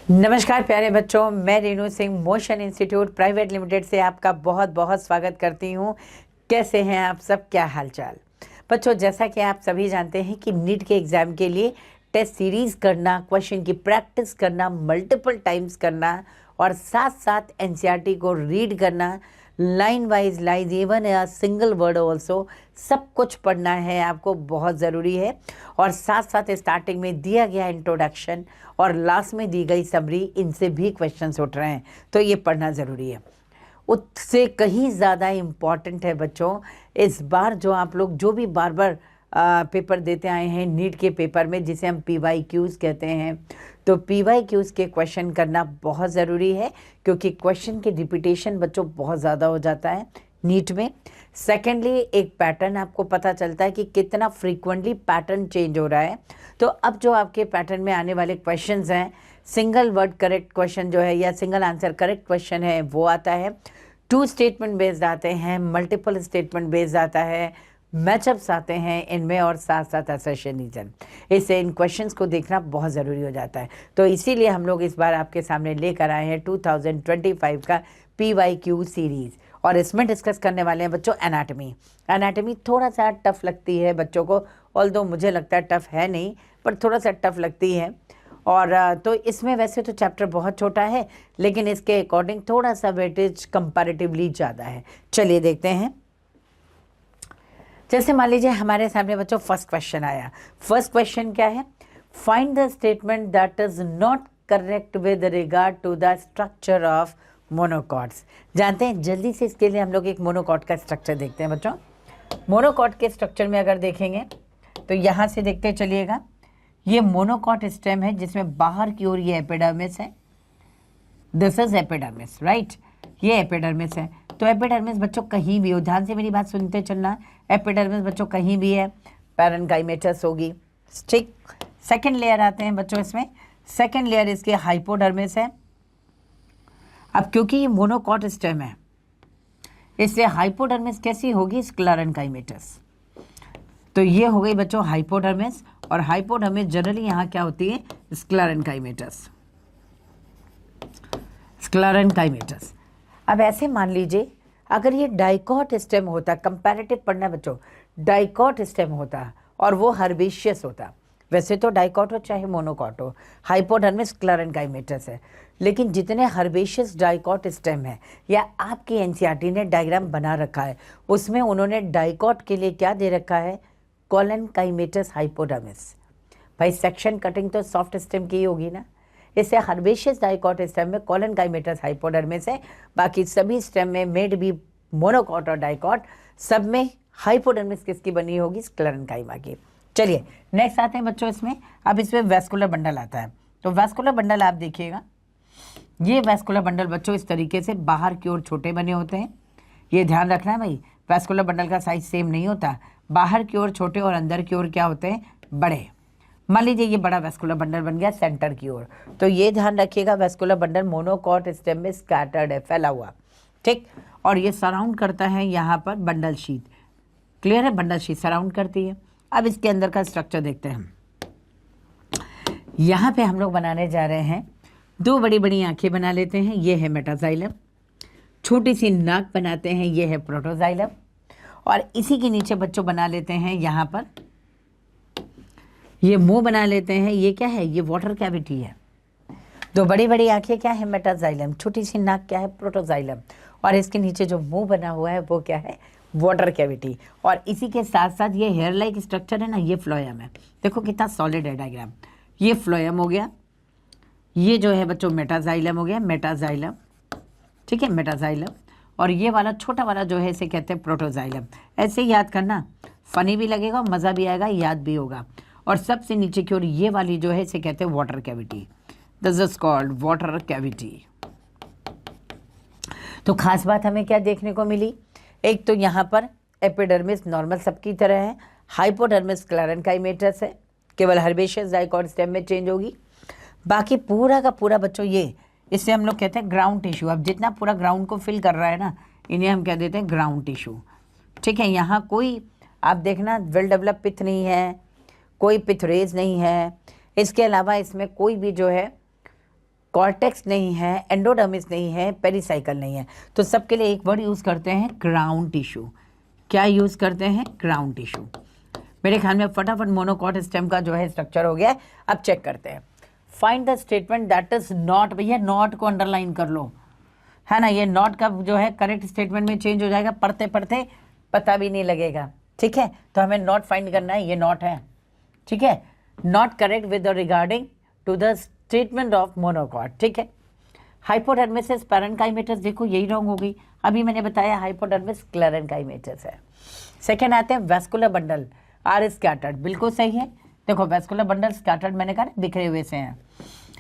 नमस्कार प्यारे बच्चों, मैं Renu Singh motion institute private limited से आपका बहुत बहुत स्वागत करती हूँ। कैसे हैं आप सब, क्या हालचाल? बच्चों, जैसा कि आप सभी जानते हैं कि नीट के एग्ज़ाम के लिए टेस्ट सीरीज़ करना, क्वेश्चन की प्रैक्टिस करना, मल्टीपल टाइम्स करना और साथ साथ एनसीईआरटी को रीड करना, line wise lies even a single word also, सब कुछ पढ़ना है आपको, बहुत ज़रूरी है। और साथ साथ स्टार्टिंग में दिया गया इंट्रोडक्शन और लास्ट में दी गई समरी, इनसे भी क्वेश्चंस उठ रहे हैं, तो ये पढ़ना ज़रूरी है। उससे कहीं ज़्यादा इम्पॉर्टेंट है बच्चों, इस बार जो आप लोग जो भी बार बार पेपर देते आए हैं नीट के पेपर में, जिसे हम PYQs कहते हैं, तो PYQs के क्वेश्चन करना बहुत ज़रूरी है, क्योंकि क्वेश्चन की रिपीटेशन बच्चों बहुत ज़्यादा हो जाता है नीट में। सेकेंडली, एक पैटर्न आपको पता चलता है कि कितना फ्रीक्वेंटली पैटर्न चेंज हो रहा है। तो अब जो आपके पैटर्न में आने वाले क्वेश्चंस हैं, सिंगल वर्ड करेक्ट क्वेश्चन जो है या सिंगल आंसर करेक्ट क्वेश्चन है वो आता है, 2 स्टेटमेंट बेस्ड आते हैं, मल्टीपल स्टेटमेंट बेस्ड आता है, मैचअप्स आते हैं इनमें, और साथ साथ असर्शनिज्म। इससे इन क्वेश्चंस को देखना बहुत ज़रूरी हो जाता है। तो इसीलिए हम लोग इस बार आपके सामने लेकर आए हैं 2025 का PYQ सीरीज़, और इसमें डिस्कस करने वाले हैं बच्चों एनाटमी। एनाटमी थोड़ा सा टफ लगती है बच्चों को, ऑल्दो मुझे लगता है टफ है नहीं, पर थोड़ा सा टफ लगती है। और तो इसमें वैसे तो चैप्टर बहुत छोटा है, लेकिन इसके अकॉर्डिंग थोड़ा सा वेटेज कंपैरेटिवली ज़्यादा है। चलिए देखते हैं। जैसे मान लीजिए हमारे सामने बच्चों फर्स्ट क्वेश्चन आया। फर्स्ट क्वेश्चन क्या है? Find the statement that is not correct with regard to the structure of monocots. जानते हैं जल्दी से, इसके लिए हम लोग एक मोनोकॉट का स्ट्रक्चर देखते हैं बच्चों। मोनोकॉट के स्ट्रक्चर में अगर देखेंगे तो यहाँ से देखते चलिएगा, ये मोनोकॉट स्टेम है जिसमें बाहर की ओर ये एपिडर्मिस है। This is epidermis, right? ये एपिडर्मिस है। तो एपिडर्मिस बच्चों कहीं भी हो, ध्यान से मेरी बात सुनते चलना, एपिडर्मिस बच्चों कहीं भी है, पैरेन्काइमेटस होगी, ठीक। सेकेंड लेयर आते हैं बच्चों इसमें, सेकेंड लेयर इसके हाइपोडर्मिस है। अब क्योंकि ये मोनोकॉट स्टेम है, इससे हाइपोडर्मिस कैसी होगी? स्क्लेरेन्काइमेटस। तो ये हो गई बच्चों हाइपोडर्मिस, और हाइपोडर्मिस जनरली यहाँ क्या होती है? स्क्लेरेन्काइमेटस, स्क्लेरेन्काइमेटस। अब ऐसे मान लीजिए अगर ये डाइकॉट स्टेम होता, कंपैरेटिव पढ़ना बच्चों, डाइकॉट स्टेम होता और वो हर्बेशियस होता, वैसे तो डाइकॉट हो चाहे मोनोकॉट हो, हाइपोडर्मिस स्क्लेरेन्काइमेटस है, लेकिन जितने हर्बेशियस डाइकॉट स्टेम है या आपकी एनसीईआरटी ने डायग्राम बना रखा है, उसमें उन्होंने डाइकॉट के लिए क्या दे रखा है? कोलेनकाइमेटस हाइपोडर्मिस। भाई सेक्शन कटिंग तो सॉफ्ट स्टेम की ही होगी ना, इससे हर्बेशियस डाइकॉट स्टेम में कोलेनकाइमेटस हाइपोडर्मिस है, बाकी सभी स्टेम में मेड भी मोनोकॉट और डाइकॉट, सब में हाइपोडर्मिस किसकी बनी होगी? स्क्लेरेन्काइमा की। चलिए नेक्स्ट आते हैं बच्चों इसमें। अब इसमें वैस्कुलर बंडल आता है, तो वैस्कुलर बंडल आप देखिएगा, ये वैस्कुलर बंडल बच्चों इस तरीके से बाहर की ओर छोटे बने होते हैं। ये ध्यान रखना है भाई, वैस्कुलर बंडल का साइज सेम नहीं होता, बाहर की ओर छोटे और अंदर की ओर क्या होते हैं? बड़े। मान लीजिए ये बड़ा वैस्कुलर बंडल बन गया सेंटर की ओर, तो ये ध्यान रखिएगा वैस्कुलर बंडल मोनोकॉट स्टेम में स्कैटर्ड है, फैला हुआ, ठीक। और ये सराउंड करता है यहाँ पर बंडल शीट, क्लियर है? बंडल शीट सराउंड करती है। अब इसके अंदर का स्ट्रक्चर देखते हैं हम। यहाँ पे हम लोग बनाने जा रहे हैं, 2 बड़ी बड़ी आंखें बना लेते हैं, ये है मेटाजाइलम, छोटी सी नाक बनाते हैं, ये है प्रोटोजाइलम, और इसी के नीचे बच्चों बना लेते हैं यहाँ पर ये मुंह बना लेते हैं, ये क्या है? ये वाटर कैविटी है। 2 बड़ी बड़ी आंखें क्या है? मेटाजाइलम, छोटी सी नाक क्या है? प्रोटोजाइलम, और इसके नीचे जो मुंह बना हुआ है वो क्या है? Water cavity. और इसी के साथ साथ ये हेयर लाइक स्ट्रक्चर है ना, ये फ्लोएम है। देखो कितना सॉलिड है डायग्राम। ये फ्लोएम हो गया, ये जो है बच्चों मेटाजाइलम हो गया, मेटाजाइलम, ठीक है, मेटाजाइलम। और ये वाला छोटा वाला जो है इसे कहते हैं प्रोटोजाइलम। ऐसे ही याद करना, फनी भी लगेगा, मज़ा भी आएगा, याद भी होगा। और सबसे नीचे की ओर ये वाली जो है इसे कहते हैं water cavity, this is called water cavity. तो खास बात हमें क्या देखने को मिली? एक तो यहाँ पर एपिडर्मिस नॉर्मल सबकी तरह है, हाइपोडर्मिस स्क्लेरेन्काइमेटस है, केवल हर्बेशियस डाइकॉट स्टेम में चेंज होगी। बाकी पूरा का पूरा बच्चों ये, इससे हम लोग कहते हैं ग्राउंड टिश्यू। अब जितना पूरा ग्राउंड को फिल कर रहा है ना, इन्हें हम क्या देते हैं? ग्राउंड टिश्यू, ठीक है। यहाँ कोई आप देखना वेल डेवलप पिथ नहीं है, कोई पिथरेज नहीं है, इसके अलावा इसमें कोई भी जो है कॉर्टेक्स नहीं है, एंडोडर्मिस नहीं है, पेरिसाइकल नहीं है। तो सबके लिए एक वर्ड यूज़ करते हैं, क्राउन टिश्यू। क्या यूज़ करते हैं? Crown tissue. मेरे ख्याल में फटाफट मोनोकॉट स्टेम का जो है स्ट्रक्चर हो गया। अब चेक करते हैं। Find the statement that is not, भैया नॉट को अंडरलाइन कर लो, है ना। ये नॉट का जो है करेक्ट स्टेटमेंट में चेंज हो जाएगा, पढ़ते पढ़ते पता भी नहीं लगेगा, ठीक है। तो हमें नॉट फाइंड करना है, ये नॉट है, ठीक है। Not correct with regarding to the statement of monocot, ठीक है। हाइपोडर्मिस पैरेन्काइमेटस, देखो यही रॉन्ग हो गई। अभी मैंने बताया हाइपोडर्मिस क्लेरेन्काइमेटस है। सेकेंड आते हैं वेस्कुलर बंडल आर स्कैटर्ड, बिल्कुल सही है। देखो वेस्कुलर बंडल स्कैटर्ड मैंने कहा बिखरे हुए से हैं,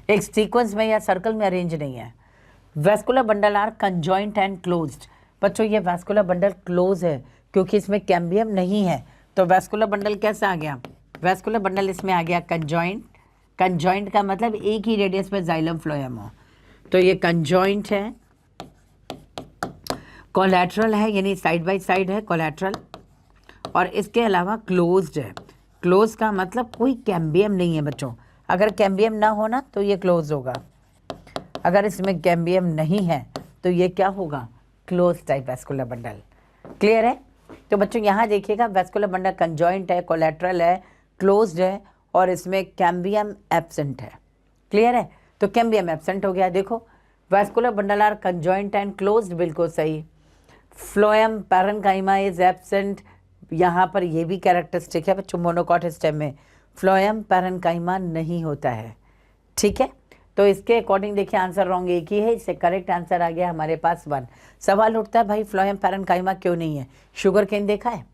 एक सीक्वेंस में या सर्कल में अरेंज नहीं है। Vascular bundle are conjoint and closed. बच्चों ये वेस्कुलर बंडल क्लोज है क्योंकि इसमें कैम्बियम नहीं है, तो वेस्कुलर बंडल कैसे आ गया? वेस्कुलर बंडल इसमें आ गया कंजॉइंट। कंजॉइंट का मतलब एक ही रेडियस पे जाइलम फ्लोएम हो, तो ये कंजॉइंट है। कोलैटरल है, यानी साइड बाय साइड है कोलैटरल, और इसके अलावा क्लोज्ड है। क्लोज का मतलब कोई कैम्बियम नहीं है बच्चों। अगर कैम्बियम ना हो ना तो ये क्लोज होगा, अगर इसमें कैम्बियम नहीं है तो ये क्या होगा? Close type vascular bundle. Clear है? तो बच्चों यहाँ देखिएगा वेस्कुलर बंडल कंजॉइंट है, कोलैटरल है, क्लोज्ड है, और इसमें कैम्बियम एब्सेंट है। क्लियर है? तो कैम्बियम एब्सेंट हो गया। देखो vascular bundle are conjoint and closed, बिल्कुल सही। फ्लोएम पैरेन्काइमा इज एब्सेंट, यहाँ पर ये भी कैरेक्टरिस्टिक है बच्चों। मोनोकॉट स्टेम में फ्लोएम पैरेन्काइमा नहीं होता है, ठीक है। तो इसके अकॉर्डिंग देखिए आंसर रॉन्ग एक ही है, इससे करेक्ट आंसर आ गया हमारे पास 1। सवाल उठता है भाई फ्लोएम पैरेन्काइमा क्यों नहीं है? शुगर केन देखा है?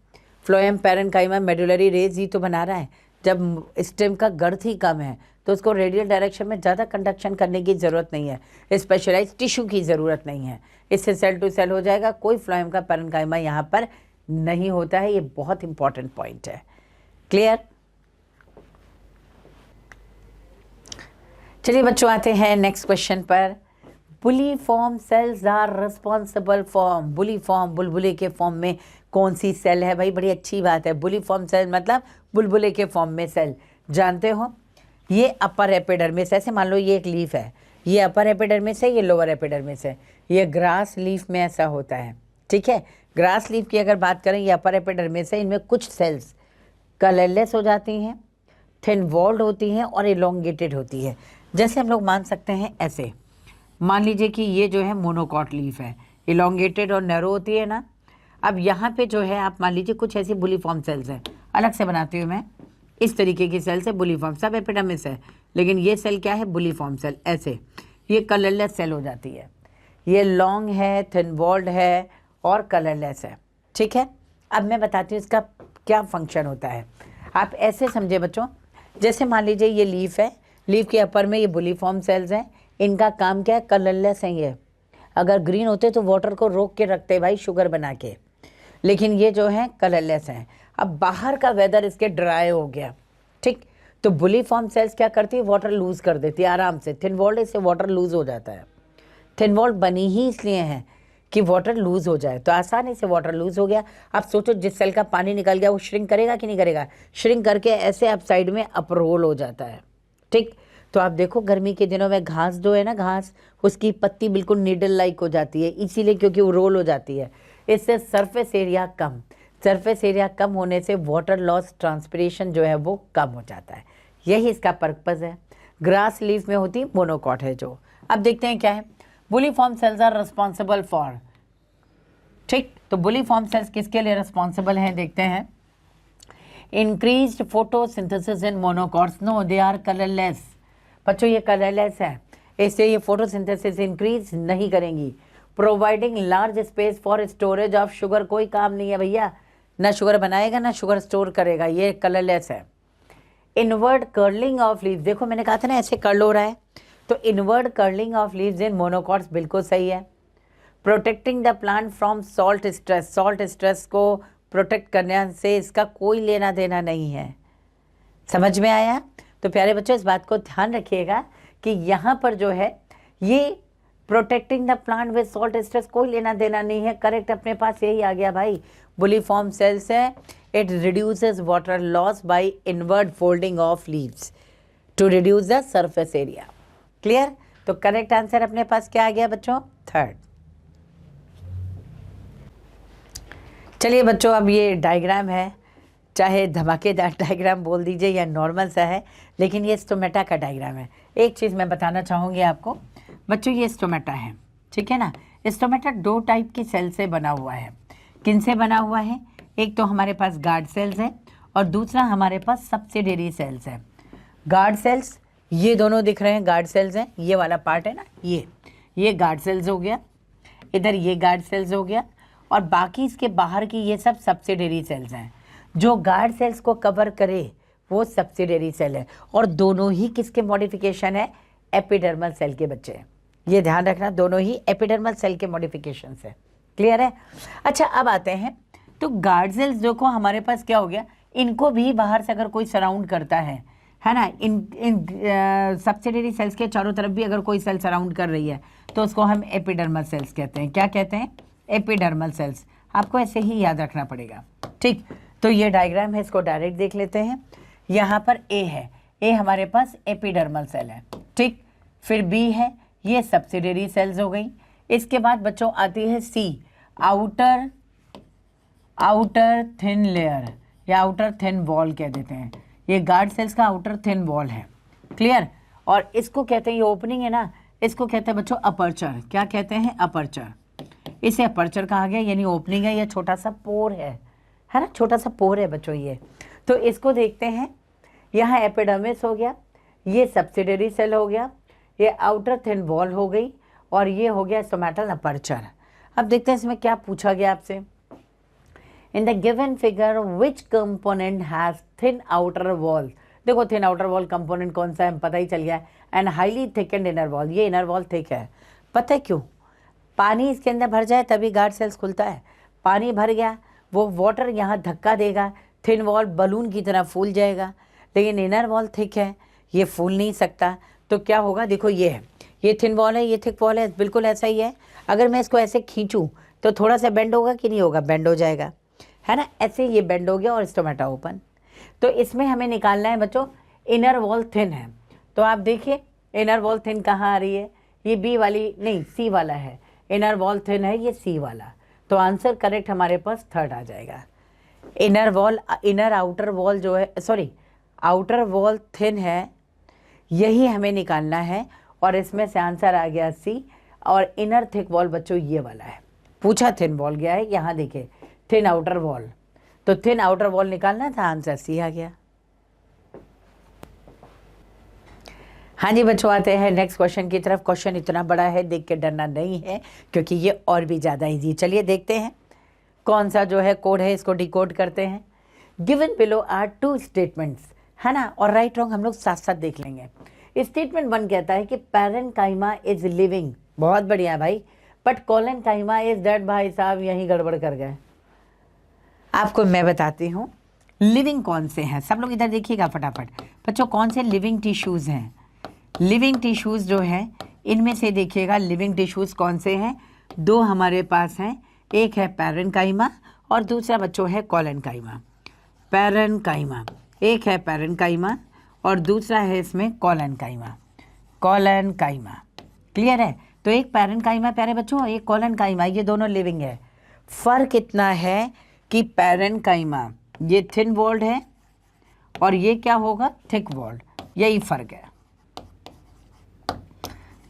फ्लोएम पैरेन्काइमा मेडुलरी रेज ही तो बना रहा है। जब स्टेम का गर्थ ही कम है तो उसको रेडियल डायरेक्शन में ज़्यादा कंडक्शन करने की ज़रूरत नहीं है, स्पेशलाइज टिश्यू की ज़रूरत नहीं है, इससे सेल टू सेल हो जाएगा। कोई फ्लोएम का पैरेन्काइमा यहाँ पर नहीं होता है, ये बहुत इंपॉर्टेंट पॉइंट है। क्लियर? चलिए बच्चों आते हैं नेक्स्ट क्वेश्चन पर। Bulliform cells are responsible for, bulliform बुलबुले के फॉर्म में कौन सी सेल है? भाई बड़ी अच्छी बात है, बुलीफॉर्म सेल मतलब बुलबुले के फॉर्म में सेल। जानते हो ये अपर एपिडर्मिस, ऐसे मान लो ये एक लीफ है, ये अपर एपिडर्मिस है, ये लोअर एपिडर्मिस है। ये ग्रास लीफ में ऐसा होता है, ठीक है। ग्रास लीफ की अगर बात करें, ये अपर एपिडर्मिस है, इनमें कुछ सेल्स कलरलेस हो जाती हैं, थिन वॉल्ड होती हैं और इलोंगेटेड होती है। जैसे हम लोग मान सकते हैं ऐसे, मान लीजिए कि ये जो है मोनोकॉट लीफ है, इलोंगेटेड और नैरो होती है ना। अब यहाँ पे जो है आप मान लीजिए कुछ ऐसी बुलीफॉर्म सेल्स हैं, अलग से बनाती हूँ मैं, इस तरीके की सेल्स है बुलीफॉर्म, सब एपिडर्मिस है, लेकिन ये सेल क्या है? Bulliform cell. ऐसे ये कलरलेस सेल हो जाती है, ये लॉन्ग है, थिन वॉल्ड है और कलरलेस है, ठीक है। अब मैं बताती हूँ इसका क्या फंक्शन होता है। आप ऐसे समझे बच्चों, जैसे मान लीजिए ये लीफ है, लीफ के अपर में ये बुलीफॉर्म सेल्स हैं, इनका काम क्या है? कलरलेस है ये। अगर ग्रीन होते तो वाटर को रोक के रखते भाई शुगर बना के, लेकिन ये जो है कलरलेस हैं। अब बाहर का वेदर इसके ड्राई हो गया, ठीक, तो बुलीफॉर्म सेल्स क्या करती है? वाटर लूज कर देती है आराम से। थिन वॉल्ड इससे वाटर लूज हो जाता है। थिन वॉल्ड बनी ही इसलिए है कि वाटर लूज हो जाए, तो आसानी से वाटर लूज हो गया। आप सोचो जिस सेल का पानी निकल गया वो श्रिंक करेगा कि नहीं करेगा? श्रिंक करके ऐसे अप साइड में अपरोल हो जाता है, ठीक। तो आप देखो गर्मी के दिनों में घास जो है ना, घास उसकी पत्ती बिल्कुल नीडल लाइक हो जाती है, इसीलिए क्योंकि वो रोल हो जाती है। इससे सरफेस एरिया कम, सरफेस एरिया कम होने से वाटर लॉस ट्रांसपिरेशन जो है वो कम हो जाता है। यही इसका पर्पज़ है। ग्रास लीफ में होती मोनोकॉट है जो। अब देखते हैं क्या है। Bulliform cells are responsible for, ठीक, तो बुलीफॉर्म सेल्स किसके लिए रिस्पॉन्सिबल हैं? देखते हैं। Increased photosynthesis in monocots, no they are colourless. बच्चों ये कलरलेस है, इससे ये फोटोसिंथेसिस इंक्रीज नहीं करेंगी। Providing large space for storage of sugar, कोई काम नहीं है भैया, ना शुगर बनाएगा ना शुगर स्टोर करेगा, ये कलरलेस है। इनवर्ड कर्लिंग ऑफ लीव्स, देखो मैंने कहा था ना ऐसे कर्ल हो रहा है, तो inward curling of leaves in monocots बिल्कुल सही है। Protecting the plant from salt stress, salt stress को प्रोटेक्ट करने से इसका कोई लेना देना नहीं है। समझ में आया? तो प्यारे बच्चों इस बात को ध्यान रखिएगा कि यहाँ पर जो है ये protecting the plant with salt stress कोई लेना देना नहीं है। करेक्ट अपने पास यही आ गया भाई। बुलीफॉर्म सेल्स है, it reduces water loss by inward folding of leaves to reduce the surface area. Clear? तो करेक्ट आंसर अपने पास क्या आ गया बच्चों? थर्ड। चलिए बच्चों, अब ये डायग्राम है, चाहे धमाकेदार डायग्राम बोल दीजिए या नॉर्मल सा है, लेकिन ये स्टोमेटा का डायग्राम है। एक चीज़ मैं बताना चाहूँगी आपको बच्चों, ये स्टोमेटा है, ठीक है ना। स्टोमेटा दो टाइप की सेल से बना हुआ है। किन से बना हुआ है? एक तो हमारे पास गार्ड सेल्स है और दूसरा हमारे पास सब्सिडियरी सेल्स है। गार्ड सेल्स ये दोनों दिख रहे हैं, गार्ड सेल्स हैं, ये वाला पार्ट है ना, ये गार्ड सेल्स हो गया, इधर ये गार्ड सेल्स हो गया, और बाकी इसके बाहर की ये सब सब्सिडियरी सेल्स हैं। जो गार्ड सेल्स को कवर करे वो सब्सिडियरी सेल है, और दोनों ही किसके मॉडिफिकेशन है? एपिडर्मल सेल के बच्चे। ये ध्यान रखना, दोनों ही एपिडर्मल सेल के मॉडिफिकेशन है। क्लियर है? अच्छा, अब आते हैं तो गार्ड सेल्स देखो हमारे पास क्या हो गया, इनको भी बाहर से अगर कोई सराउंड करता है ना, इन सब्सिडियरी सेल्स के चारों तरफ भी अगर कोई सेल सराउंड कर रही है तो उसको हम एपिडर्मल सेल्स कहते हैं। क्या कहते हैं? Epidermal cells. आपको ऐसे ही याद रखना पड़ेगा, ठीक। तो ये डायग्राम है, इसको डायरेक्ट देख लेते हैं। यहाँ पर ए है, ए हमारे पास एपिडर्मल सेल है, ठीक। फिर बी है, ये सब्सिडियरी सेल्स हो गई। इसके बाद बच्चों आती है सी, आउटर थिन लेयर या आउटर थिन वॉल कह देते हैं। ये गार्ड सेल्स का आउटर थिन वॉल है। क्लियर? और इसको कहते हैं, ये ओपनिंग है ना, इसको कहते हैं बच्चों अपर्चर। क्या कहते हैं? अपर्चर। इसे अपर्चर कहा गया, यानी ओपनिंग है, ये छोटा सा पोर है ना, छोटा सा पोर है बच्चों ये। तो इसको देखते हैं, यहाँ एपिडर्मिस हो गया, ये सब्सिडियरी सेल हो गया, ये आउटर थिन वॉल हो गई, और ये हो गया स्टोमेटल अपर्चर। अब देखते हैं इसमें क्या पूछा गया आपसे। In the given figure which component has thin outer wall. देखो थिन आउटर वॉल कंपोनेंट कौन सा है, पता ही चल गया, एंड हाईली थिकन्ड इनर वॉल। ये इनर वॉल थिक है, पता है क्यों? पानी इसके अंदर भर जाए तभी गार्ड सेल्स खुलता है। पानी भर गया, वो वाटर यहाँ धक्का देगा, थिन वॉल बलून की तरह फूल जाएगा, लेकिन इनर वॉल थिक है, ये फूल नहीं सकता। तो क्या होगा? देखो ये है, ये थिन वॉल है, ये थिक वॉल है, बिल्कुल ऐसा ही है। अगर मैं इसको ऐसे खींचूँ तो थोड़ा सा बेंड होगा कि नहीं होगा? बेंड हो जाएगा, है ना। ऐसे ये बेंड हो गया और स्टोमेटा ओपन। तो इसमें हमें निकालना है बच्चों, इनर वॉल थिन है। तो आप देखिए इनर वॉल थिन कहाँ आ रही है? ये बी वाली नहीं, सी वाला है। इनर वॉल थिन है ये सी वाला, तो आंसर करेक्ट हमारे पास थर्ड आ जाएगा। Inner wall, inner outer wall जो है, सॉरी आउटर वॉल थिन है, यही हमें निकालना है, और इसमें से आंसर आ गया सी। और इनर थिक वॉल बच्चों ये वाला है, पूछा थिन वॉल गया है, यहाँ देखिए थिन आउटर वॉल, तो थिन आउटर वॉल निकालना था, आंसर सी आ गया। हाँ जी बच्चों, आते हैं नेक्स्ट क्वेश्चन की तरफ। क्वेश्चन इतना बड़ा है, देख के डरना नहीं है, क्योंकि ये और भी ज़्यादा इजी। चलिए देखते हैं कौन सा जो है कोड है, इसको डिकोड करते हैं। Given below are two statements, है ना, और राइट रॉन्ग हम लोग साथ साथ देख लेंगे। स्टेटमेंट 1 कहता है कि पैरेन्काइमा इज लिविंग, बहुत बढ़िया भाई, बट कोलेनकाइमा इज डेड। भाई साहब यहीं गड़बड़ कर गए। आपको मैं बताती हूँ लिविंग कौन से हैं, सब लोग इधर देखिएगा फटाफट बच्चों। कौन से लिविंग टिश्यूज़ हैं? लिविंग टिश्यूज़ जो हैं, इनमें से देखिएगा लिविंग टिश्यूज़ कौन से हैं? दो हमारे पास हैं, एक है पैरेन्काइमा और दूसरा बच्चों है कोलेनकाइमा। पैरेन्काइमा, एक है पैरेन्काइमा और दूसरा है इसमें कोलेनकाइमा। कोलेनकाइमा, क्लियर है? तो एक पैरेन्काइमा प्यारे बच्चों, एक कोलेनकाइमा, ये दोनों लिविंग है। फ़र्क इतना है कि पैरेन्काइमा ये थिन वॉल्ड है और ये क्या होगा? थिक वॉल्ड, यही फ़र्क है,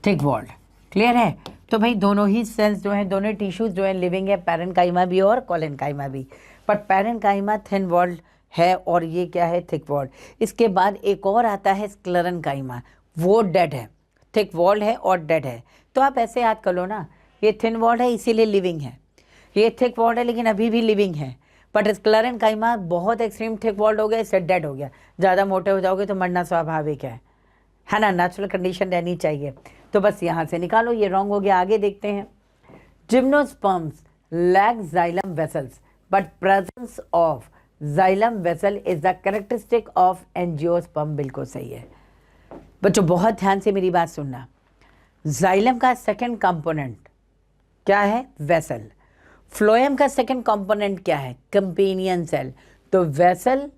थिक वॉल्ड। क्लियर है? तो भाई दोनों ही सेल्स जो हैं, दोनों टिश्यूज जो हैं लिविंग है, पैरेन्काइमा भी और कोलेनकाइमा भी। बट पैरेन्काइमा थिन वॉल्ड है और ये क्या है? Thick walled. इसके बाद एक और आता है स्क्लेरेन्काइमा, वो डेड है, थिक वॉल्ड है और डेड है। तो आप ऐसे याद कर लो ना, ये थिन वॉल्ड है इसीलिए लिविंग है, ये थिक वॉल्ड है लेकिन अभी भी लिविंग है। बट स्क्लेरेन्काइमा बहुत एक्सट्रीम थिक वॉल्ड हो गया, इससे डेड हो गया। ज़्यादा मोटे हो जाओगे तो मरना स्वाभाविक है ना, नेचुरल कंडीशन रहनी चाहिए। तो बस यहाँ से निकालो, ये रॉन्ग हो गया। आगे देखते हैं। Gymnosperms lack xylem vessels but presence of xylem vessel is the characteristic of angiosperm. बिल्कुल सही है बच्चों, बहुत ध्यान से मेरी बात सुनना। जाइलम का सेकंड कंपोनेंट क्या है? वेसल। फ्लोएम का सेकंड कंपोनेंट क्या है? Companion cell. तो वेसल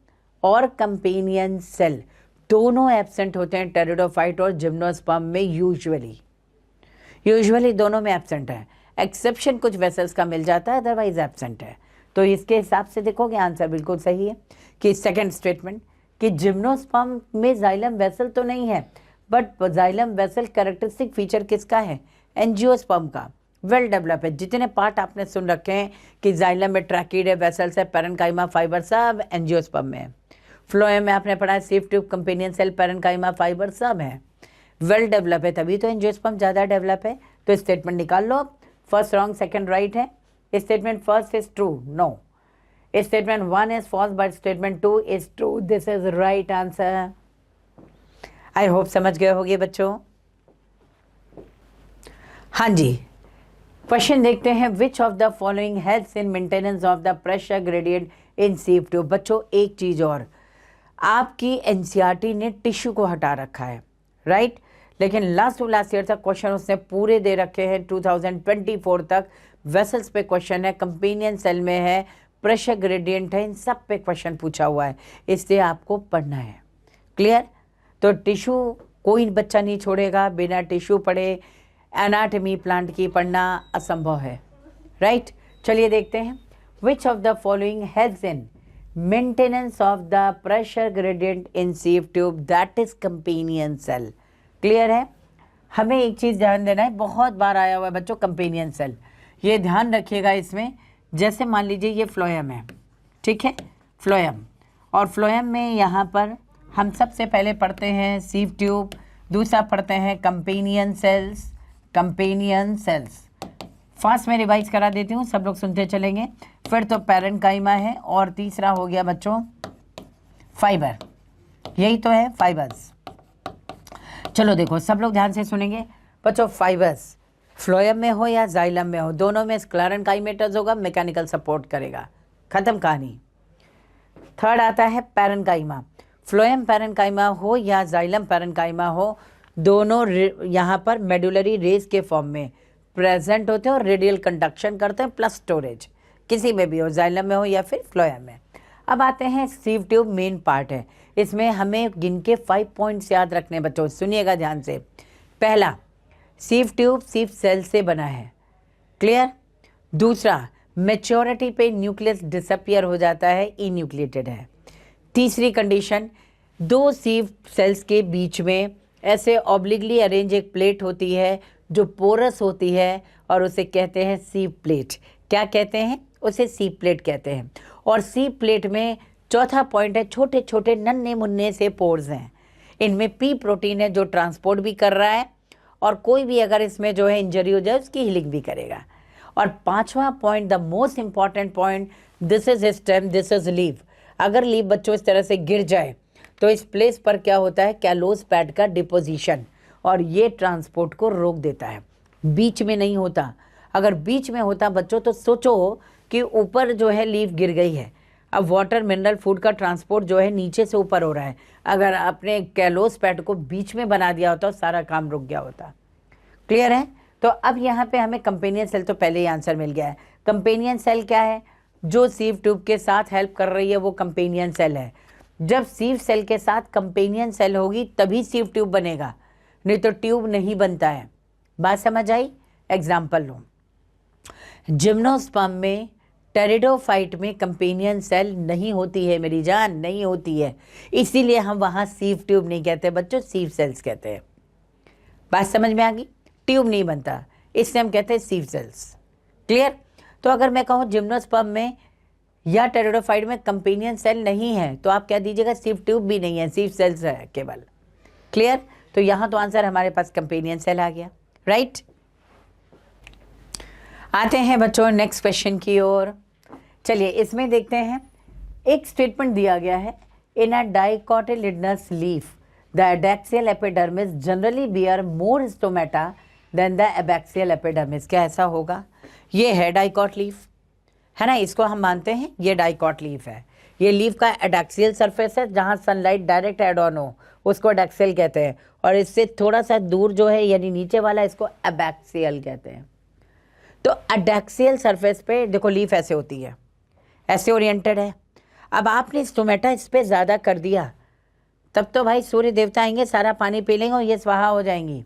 और कंपेनियन सेल दोनों एब्सेंट होते हैं टेरिडोफाइट और जिम्नोस्पर्म में यूजुअली। यूजुअली दोनों में एब्सेंट है, एक्सेप्शन कुछ वेसल्स का मिल जाता है, अदरवाइज एब्सेंट है। तो इसके हिसाब से देखोगे आंसर बिल्कुल सही है कि सेकंड स्टेटमेंट कि जिम्नोस्पर्म में जाइलम वेसल तो नहीं है, but xylem vessel characteristic feature किसका है? एंजियोस्पर्म का। वेल डेवलप है। जितने पार्ट आपने सुन रखे हैं कि जाइलम में ट्रैकिड है, वेसल्स है, पैरेन्काइमा, फाइबर, सब एंजियोस्पर्म में है। फ्लोएम में आपने पढ़ा है sieve tube, companion cell, parenchyma, fibre, सब है। वेल डेवलप है, तभी तो एंजियोस्पर्म ज़्यादा डेवलप है। तो स्टेटमेंट निकाल लो। फर्स्ट रॉन्ग, सेकंड राइट है। Statement first is true, no. Statement 1 is false, but statement 2 is true. This is right answer. I hope समझ गए होगे बच्चों। हाँ जी, क्वेश्चन देखते हैं। Which of the following helps in maintenance of the pressure gradient in sieve tube. बच्चों एक चीज और, आपकी एनसीईआरटी ने टिश्यू को हटा रखा है, राइट, लेकिन लास्ट टू लास्ट ईयर तक क्वेश्चन उसने पूरे दे रखे हैं। 2024 तक वेसल्स पे क्वेश्चन है, कंपेनियन सेल में है, प्रेशर ग्रेडियंट है, इन सब पे क्वेश्चन पूछा हुआ है, इसलिए आपको पढ़ना है। क्लियर? तो टिश्यू कोई बच्चा नहीं छोड़ेगा, बिना टिश्यू पढ़े एनाटमी प्लांट की पढ़ना असंभव है, राइट। चलिए देखते हैं। Which of the following helps in maintenance of the pressure gradient in sieve tube, that is companion cell. Clear है? हमें एक चीज़ ध्यान देना है, बहुत बार आया हुआ है बच्चों कंपेनियन सेल, ये ध्यान रखिएगा इसमें। जैसे मान लीजिए ये फ्लोएम है, ठीक है, फ्लोएम, और फ्लोएम में यहाँ पर हम सबसे पहले पढ़ते हैं सीव ट्यूब, दूसरा पढ़ते हैं companion cells. Companion cells fast में रिवाइज करा देती हूँ, सब लोग सुनते चलेंगे। फिर तो पैरेन्काइमा है, और तीसरा हो गया बच्चों फाइबर, यही तो है फाइबर्स। चलो देखो सब लोग ध्यान से सुनेंगे बच्चों। फाइबर्स फ्लोएम में हो या जाइलम में हो, दोनों में स्क्लेरेन्काइमेटस होगा, मैकेनिकल सपोर्ट करेगा, खत्म कहानी। थर्ड आता है पैरेन्काइमा। फ्लोएम पैरेन्काइमा हो या जाइलम पैरेन्काइमा हो, दोनों यहाँ पर मेडुलरी रेस के फॉर्म में प्रेजेंट होते हैं और रेडियल कंडक्शन करते हैं प्लस स्टोरेज, किसी में भी हो, जाइलम में हो या फिर फ्लोएम में। अब आते हैं सीव ट्यूब, मेन पार्ट है, इसमें हमें गिन के 5 पॉइंट्स याद रखने बच्चों, सुनिएगा ध्यान से। पहला, सीव ट्यूब सीव सेल से बना है, क्लियर। दूसरा, मैच्योरिटी पे न्यूक्लियस डिसअपियर हो जाता है, इन्यूक्लिएटेड है। तीसरी कंडीशन, दो सीव सेल्स के बीच में ऐसे ऑब्लिगली अरेंज एक प्लेट होती है जो पोरस होती है, और उसे कहते हैं सीव प्लेट। क्या कहते हैं? उसे सीव प्लेट कहते हैं। और सीव प्लेट में चौथा पॉइंट है, छोटे छोटे नन्हे मुन्ने से पोर्स हैं, इनमें पी प्रोटीन है जो ट्रांसपोर्ट भी कर रहा है, और कोई भी अगर इसमें जो है इंजरी हो जाए उसकी हीलिंग भी करेगा। और पांचवा point, the most important point, this is stem, this is leave. अगर लीव बच्चों इस तरह से गिर जाए तो इस प्लेस पर क्या होता है? कैलोस पैड का डिपोजिशन, और ये ट्रांसपोर्ट को रोक देता है। बीच में नहीं होता, अगर बीच में होता बच्चों तो सोचो कि ऊपर जो है लीफ गिर गई है, अब वाटर मिनरल फूड का ट्रांसपोर्ट जो है नीचे से ऊपर हो रहा है, अगर आपने कैलोस पैड को बीच में बना दिया होता सारा काम रुक गया होता। क्लियर है? तो अब यहाँ पे हमें कंपेनियन सेल तो पहले ही आंसर मिल गया है। कंपेनियन सेल क्या है? जो सीव ट्यूब के साथ हेल्प कर रही है वो कंपेनियन सेल है। जब सीव सेल के साथ कंपेनियन सेल होगी तभी सीव ट्यूब बनेगा, नहीं तो ट्यूब नहीं बनता है। बात समझ आई? एग्जाम्पल लो, जिम्नोस्पर्म में, टेरिडोफाइट में कंपेनियन सेल नहीं होती है मेरी जान, नहीं होती है, इसीलिए हम वहाँ सीव ट्यूब नहीं कहते बच्चों, सीव सेल्स कहते हैं। बात समझ में आ गई? ट्यूब नहीं बनता, इसलिए हम कहते हैं सीव सेल्स। क्लियर? तो अगर मैं कहूँ जिम्नोस्पर्म में या टेरिडोफाइट में कंपेनियन सेल नहीं है तो आप क्या दीजिएगा? सीव ट्यूब भी नहीं है, सीव सेल्स है केवल। क्लियर? तो यहाँ तो आंसर हमारे पास कंपेनियन सेल आ गया, राइट। आते हैं बच्चों नेक्स्ट क्वेश्चन की ओर। चलिए इसमें देखते हैं, एक स्टेटमेंट दिया गया है, in a dicotyledonous leaf the adaxial epidermis generally bear more stomata than the abaxial epidermis. क्या ऐसा होगा? ये है डाइकॉट लीफ, है ना, इसको हम मानते हैं ये डाइकॉट लीफ है। ये लीफ का एडैक्सियल सरफेस है, जहाँ सनलाइट डायरेक्ट एड ऑन हो उसको एडैक्सियल कहते हैं, और इससे थोड़ा सा दूर जो है यानी नीचे वाला इसको एबैक्सियल कहते हैं। तो एडैक्सियल सरफेस पे देखो लीफ ऐसे होती है, ऐसे ओरिएंटेड है। अब आपने स्टोमेटा इस पर ज़्यादा कर दिया तब तो भाई सूर्य देवता आएंगे, सारा पानी पी लेंगे और ये स्वाहा हो जाएंगी।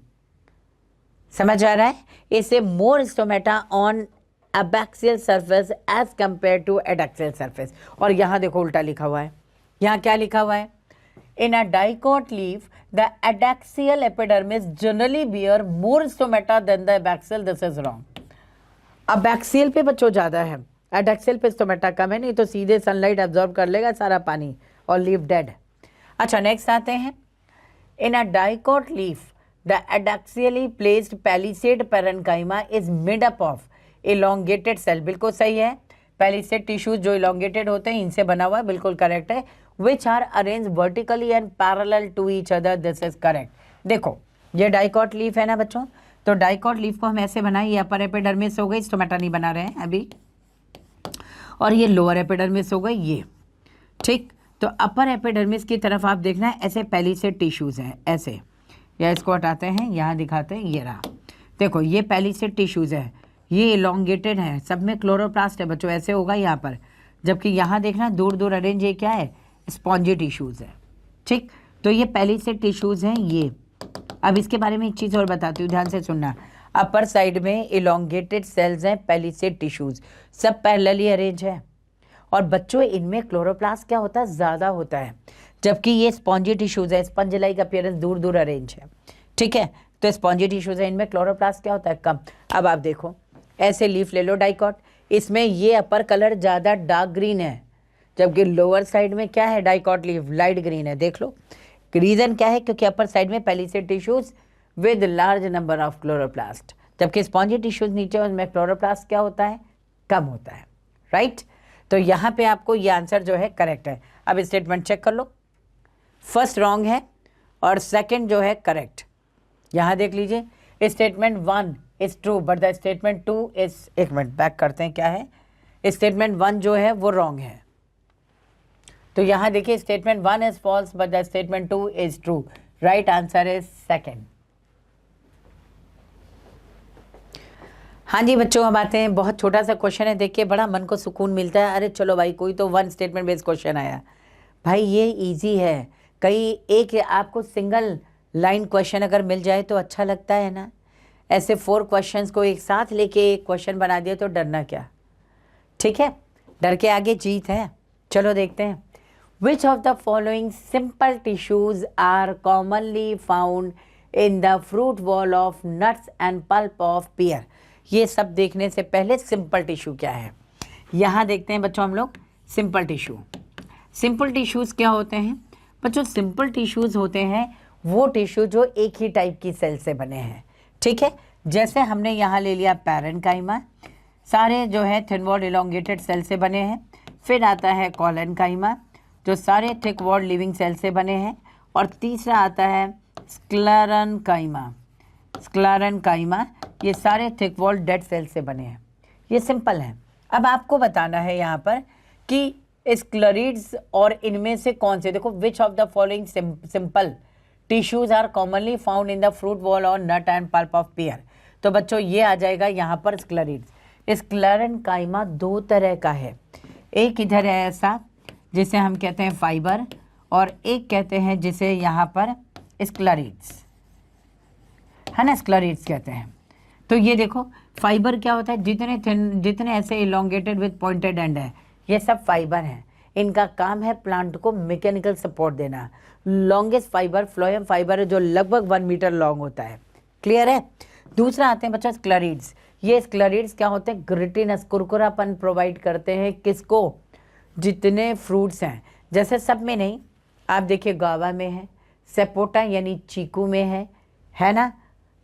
समझ आ रहा है? इसे more stomata on abaxial surface as compare to adaxial surface. और यहाँ देखो उल्टा लिखा हुआ है, यहाँ क्या लिखा हुआ है? In a dicot leaf the adaxial epidermis generally bear more stomata than the abaxial. This is wrong. Abaxial पे बच्चों ज़्यादा है, एडैक्सियल पे स्टोमेटा कम है, नहीं तो सीधे सनलाइट एब्जॉर्ब कर लेगा सारा पानी और लीफ डेड। अच्छा नेक्स्ट आते हैं। In a dicot leaf the adaxially placed palisade parenchyma is made up of elongated cell. बिल्कुल सही है, पैलिसेड टिश्यूज जो इलोंगेटेड होते हैं इनसे बना हुआ है, बिल्कुल करेक्ट है। Which are arrange vertically and parallel to each other. This is correct. देखो ये डाइकॉट लीफ है ना बच्चों, तो डाइकॉट लीफ को हम ऐसे बनाए, ये अपर एपिडर्मिस हो गई, स्टोमेटा नहीं बना रहे हैं अभी, और ये लोअर एपिडर्मिस हो गई ये, ठीक। तो अपर एपिडर्मिस की तरफ आप देखना है ऐसे पैलिसेड टिश्यूज हैं ऐसे, या इसको हटाते हैं, यहाँ दिखाते हैं, ये रहा। देखो ये पैलिसेड टिश्यूज है, ये इलोंगेटेड है, सब में क्लोरोप्लास्ट है बच्चों, ऐसे होगा यहाँ पर। जबकि यहाँ देखना दूर दूर अरेंज, ये क्या है? स्पॉन्जी टिश्यूज है, ठीक। तो ये पैलिसेड टिश्यूज हैं ये। अब इसके बारे में एक चीज़ और बताती हूँ, ध्यान से सुनना। अपर साइड में इलोंगेटेड सेल्स हैं, पैलिसेड टिश्यूज, सब पैरेलली अरेंज है। और बच्चों इनमें क्लोरोप्लास्ट क्या होता है? ज़्यादा होता है। जबकि ये स्पॉन्जी टिश्यूज है, स्पंज लाइक अपीयरेंस, दूर दूर अरेंज है, ठीक है। तो स्पॉन्जी टिश्यूज है, इनमें क्लोरोप्लास्ट क्या होता है? कम। अब आप देखो ऐसे लीफ ले लो डाइकॉट, इसमें ये अपर कलर ज़्यादा डार्क ग्रीन है, जबकि लोअर साइड में क्या है? डाइकॉट लीफ लाइट ग्रीन है। देख लो रीज़न क्या है? क्योंकि अपर साइड में palisade tissues with large number of chloroplast, जबकि स्पॉन्जी टिश्यूज नीचे, उनमें क्लोरोप्लास्ट क्या होता है? कम होता है, राइट। तो यहाँ पे आपको ये आंसर जो है करेक्ट है। अब स्टेटमेंट चेक कर लो, फर्स्ट रॉन्ग है और सेकंड जो है करेक्ट। यहाँ देख लीजिए, statement 1 is true but the statement 2 is, एक मिनट बैक करते हैं, क्या है? स्टेटमेंट 1 जो है वो रॉन्ग है। तो यहाँ देखिए statement 1 is false but the statement 2 is true. Right answer is second. हाँ जी बच्चों, हम आते हैं, बहुत छोटा सा क्वेश्चन है, देखिए बड़ा मन को सुकून मिलता है। अरे चलो भाई, कोई तो वन स्टेटमेंट बेस्ड क्वेश्चन आया भाई, ये इजी है। कई एक आपको सिंगल लाइन क्वेश्चन अगर मिल जाए तो अच्छा लगता है ना। ऐसे 4 क्वेश्चंस को एक साथ लेके एक क्वेश्चन बना दिया तो डरना क्या, ठीक है। डर के आगे जीत है। चलो देखते हैं। Which of the following simple tissues are commonly found in the fruit wall of nuts and pulp of pear. ये सब देखने से पहले सिंपल टिश्यू क्या है यहाँ देखते हैं बच्चों हम लोग। सिंपल टिश्यू, सिंपल टिश्यूज क्या होते हैं बच्चों? सिंपल टिश्यूज होते हैं वो टिश्यू जो एक ही टाइप की सेल से बने हैं, ठीक है। जैसे हमने यहाँ ले लिया पैरेन्काइमा, सारे जो है थिन वॉल्ड इलोंगेटेड सेल से बने हैं। फिर आता है कोलेनकाइमा, जो सारे थिक वॉल्ड लिविंग सेल से बने हैं। और तीसरा आता है स्क्लेरेन्काइमा, स्क्लेरेन्काइमा, ये सारे थिक वॉल्ड डेड सेल से बने हैं। ये सिंपल है। अब आपको बताना है यहाँ पर कि स्क्लेरिड्स और इनमें से कौन से, देखो which of the following simple tissues are commonly found in the fruit wall और nut and pulp of pear. तो बच्चों ये आ जाएगा यहाँ पर स्क्लेरिड्स। स्क्लेरेन्काइमा 2 तरह का है, एक इधर है ऐसा जिसे हम कहते हैं फाइबर, और एक कहते हैं जिसे यहाँ पर स्क्लेरिड्स, है ना, स्क्लेरिड्स कहते हैं। तो ये देखो फाइबर क्या होता है? जितने थिन, जितने ऐसे इलोंगेटेड विद पॉइंटेड एंड है, ये सब फाइबर हैं। इनका काम है प्लांट को मैकेनिकल सपोर्ट देना। लॉन्गेस्ट फाइबर फ्लोएम फाइबर है जो लगभग 1 मीटर लॉन्ग होता है। क्लियर है? दूसरा आते हैं बच्चा स्क्लेरिड्स। ये स्क्लेरिड्स क्या होते हैं? ग्रिटिनस, कुरकुरापन प्रोवाइड करते हैं किसको? जितने फ्रूट्स हैं, जैसे सब में नहीं, आप देखिए गावा में है, सेपोटा यानी चीकू में है ना।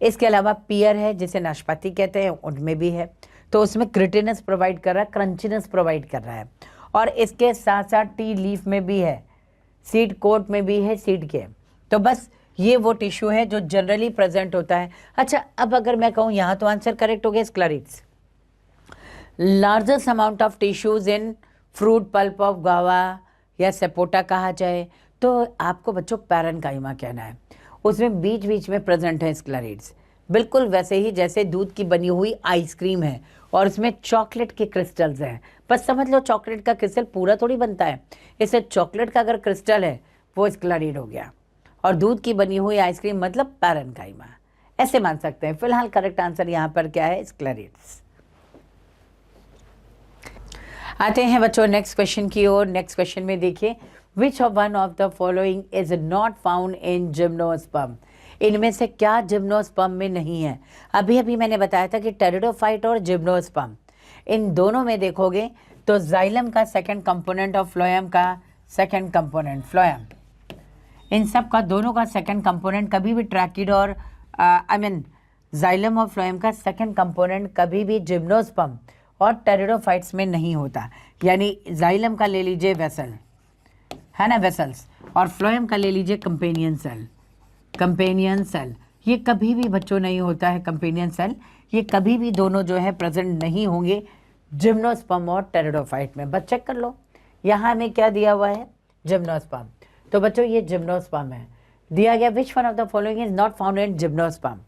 इसके अलावा पियर है जिसे नाशपाती कहते हैं, उनमें भी है। तो उसमें क्रिटिनस प्रोवाइड कर रहा है, क्रंचीनेस प्रोवाइड कर रहा है। और इसके साथ साथ टी लीफ में भी है, सीड कोट में भी है, सीड के। तो बस ये वो टिश्यू है जो जनरली प्रेजेंट होता है। अच्छा, अब अगर मैं कहूँ यहाँ तो आंसर करेक्ट हो गया sclereids. Largest amount of tissues in fruit pulp of guava या सेपोटा कहा जाए तो आपको बच्चों पैरेन्काइमा कहना है। उसमें बीच बीच में प्रेजेंट है स्क्लेरिड्स, बिल्कुल वैसे ही जैसे दूध की बनी हुई आइसक्रीम है और उसमें चॉकलेट के क्रिस्टल्स हैं। बस समझ लो चॉकलेट का क्रिस्टल पूरा थोड़ी बनता है, इससे चॉकलेट का अगर क्रिस्टल है वो स्क्लेरिड हो गया, और दूध की बनी हुई आइसक्रीम मतलब पैरेन्काइमा। ऐसे मान सकते हैं। फिलहाल करेक्ट आंसर यहाँ पर क्या है, स्क्लेरेट्स। आते हैं बच्चों नेक्स्ट क्वेश्चन की ओर। नेक्स्ट क्वेश्चन में देखिए, which of one of the following is not found in gymnosperm. इनमें से क्या जिम्नोस्पर्म में नहीं है। अभी अभी मैंने बताया था कि टेरिडोफाइट और जिम्नोस्पर्म, इन दोनों में देखोगे तो जाइलम का सेकंड कंपोनेंट और फ्लोएम का सेकंड कंपोनेंट, फ्लोएम, इन सब का दोनों का सेकंड कंपोनेंट कभी भी ट्रैकिड और जाइलम और फ्लोएम का सेकंड कंपोनेंट कभी भी जिम्नोस्पर्म और टेरिडोफाइट्स में नहीं होता। यानी जाइलम का ले लीजिए वेसल, है ना, वेसल्स, और फ्लोएम का ले लीजिए कंपेनियन सेल, कंपेनियन सेल, ये कभी भी बच्चों नहीं होता है। कंपेनियन सेल ये कभी भी दोनों जो है प्रेजेंट नहीं होंगे जिम्नोस्पर्म और टेरिडोफाइट में। बस चेक कर लो, यहाँ हमें क्या दिया हुआ है, जिम्नोस्पर्म। तो बच्चों ये जिम्नोस्पर्म है, दिया गया which one of the following is not found in gymnosperm.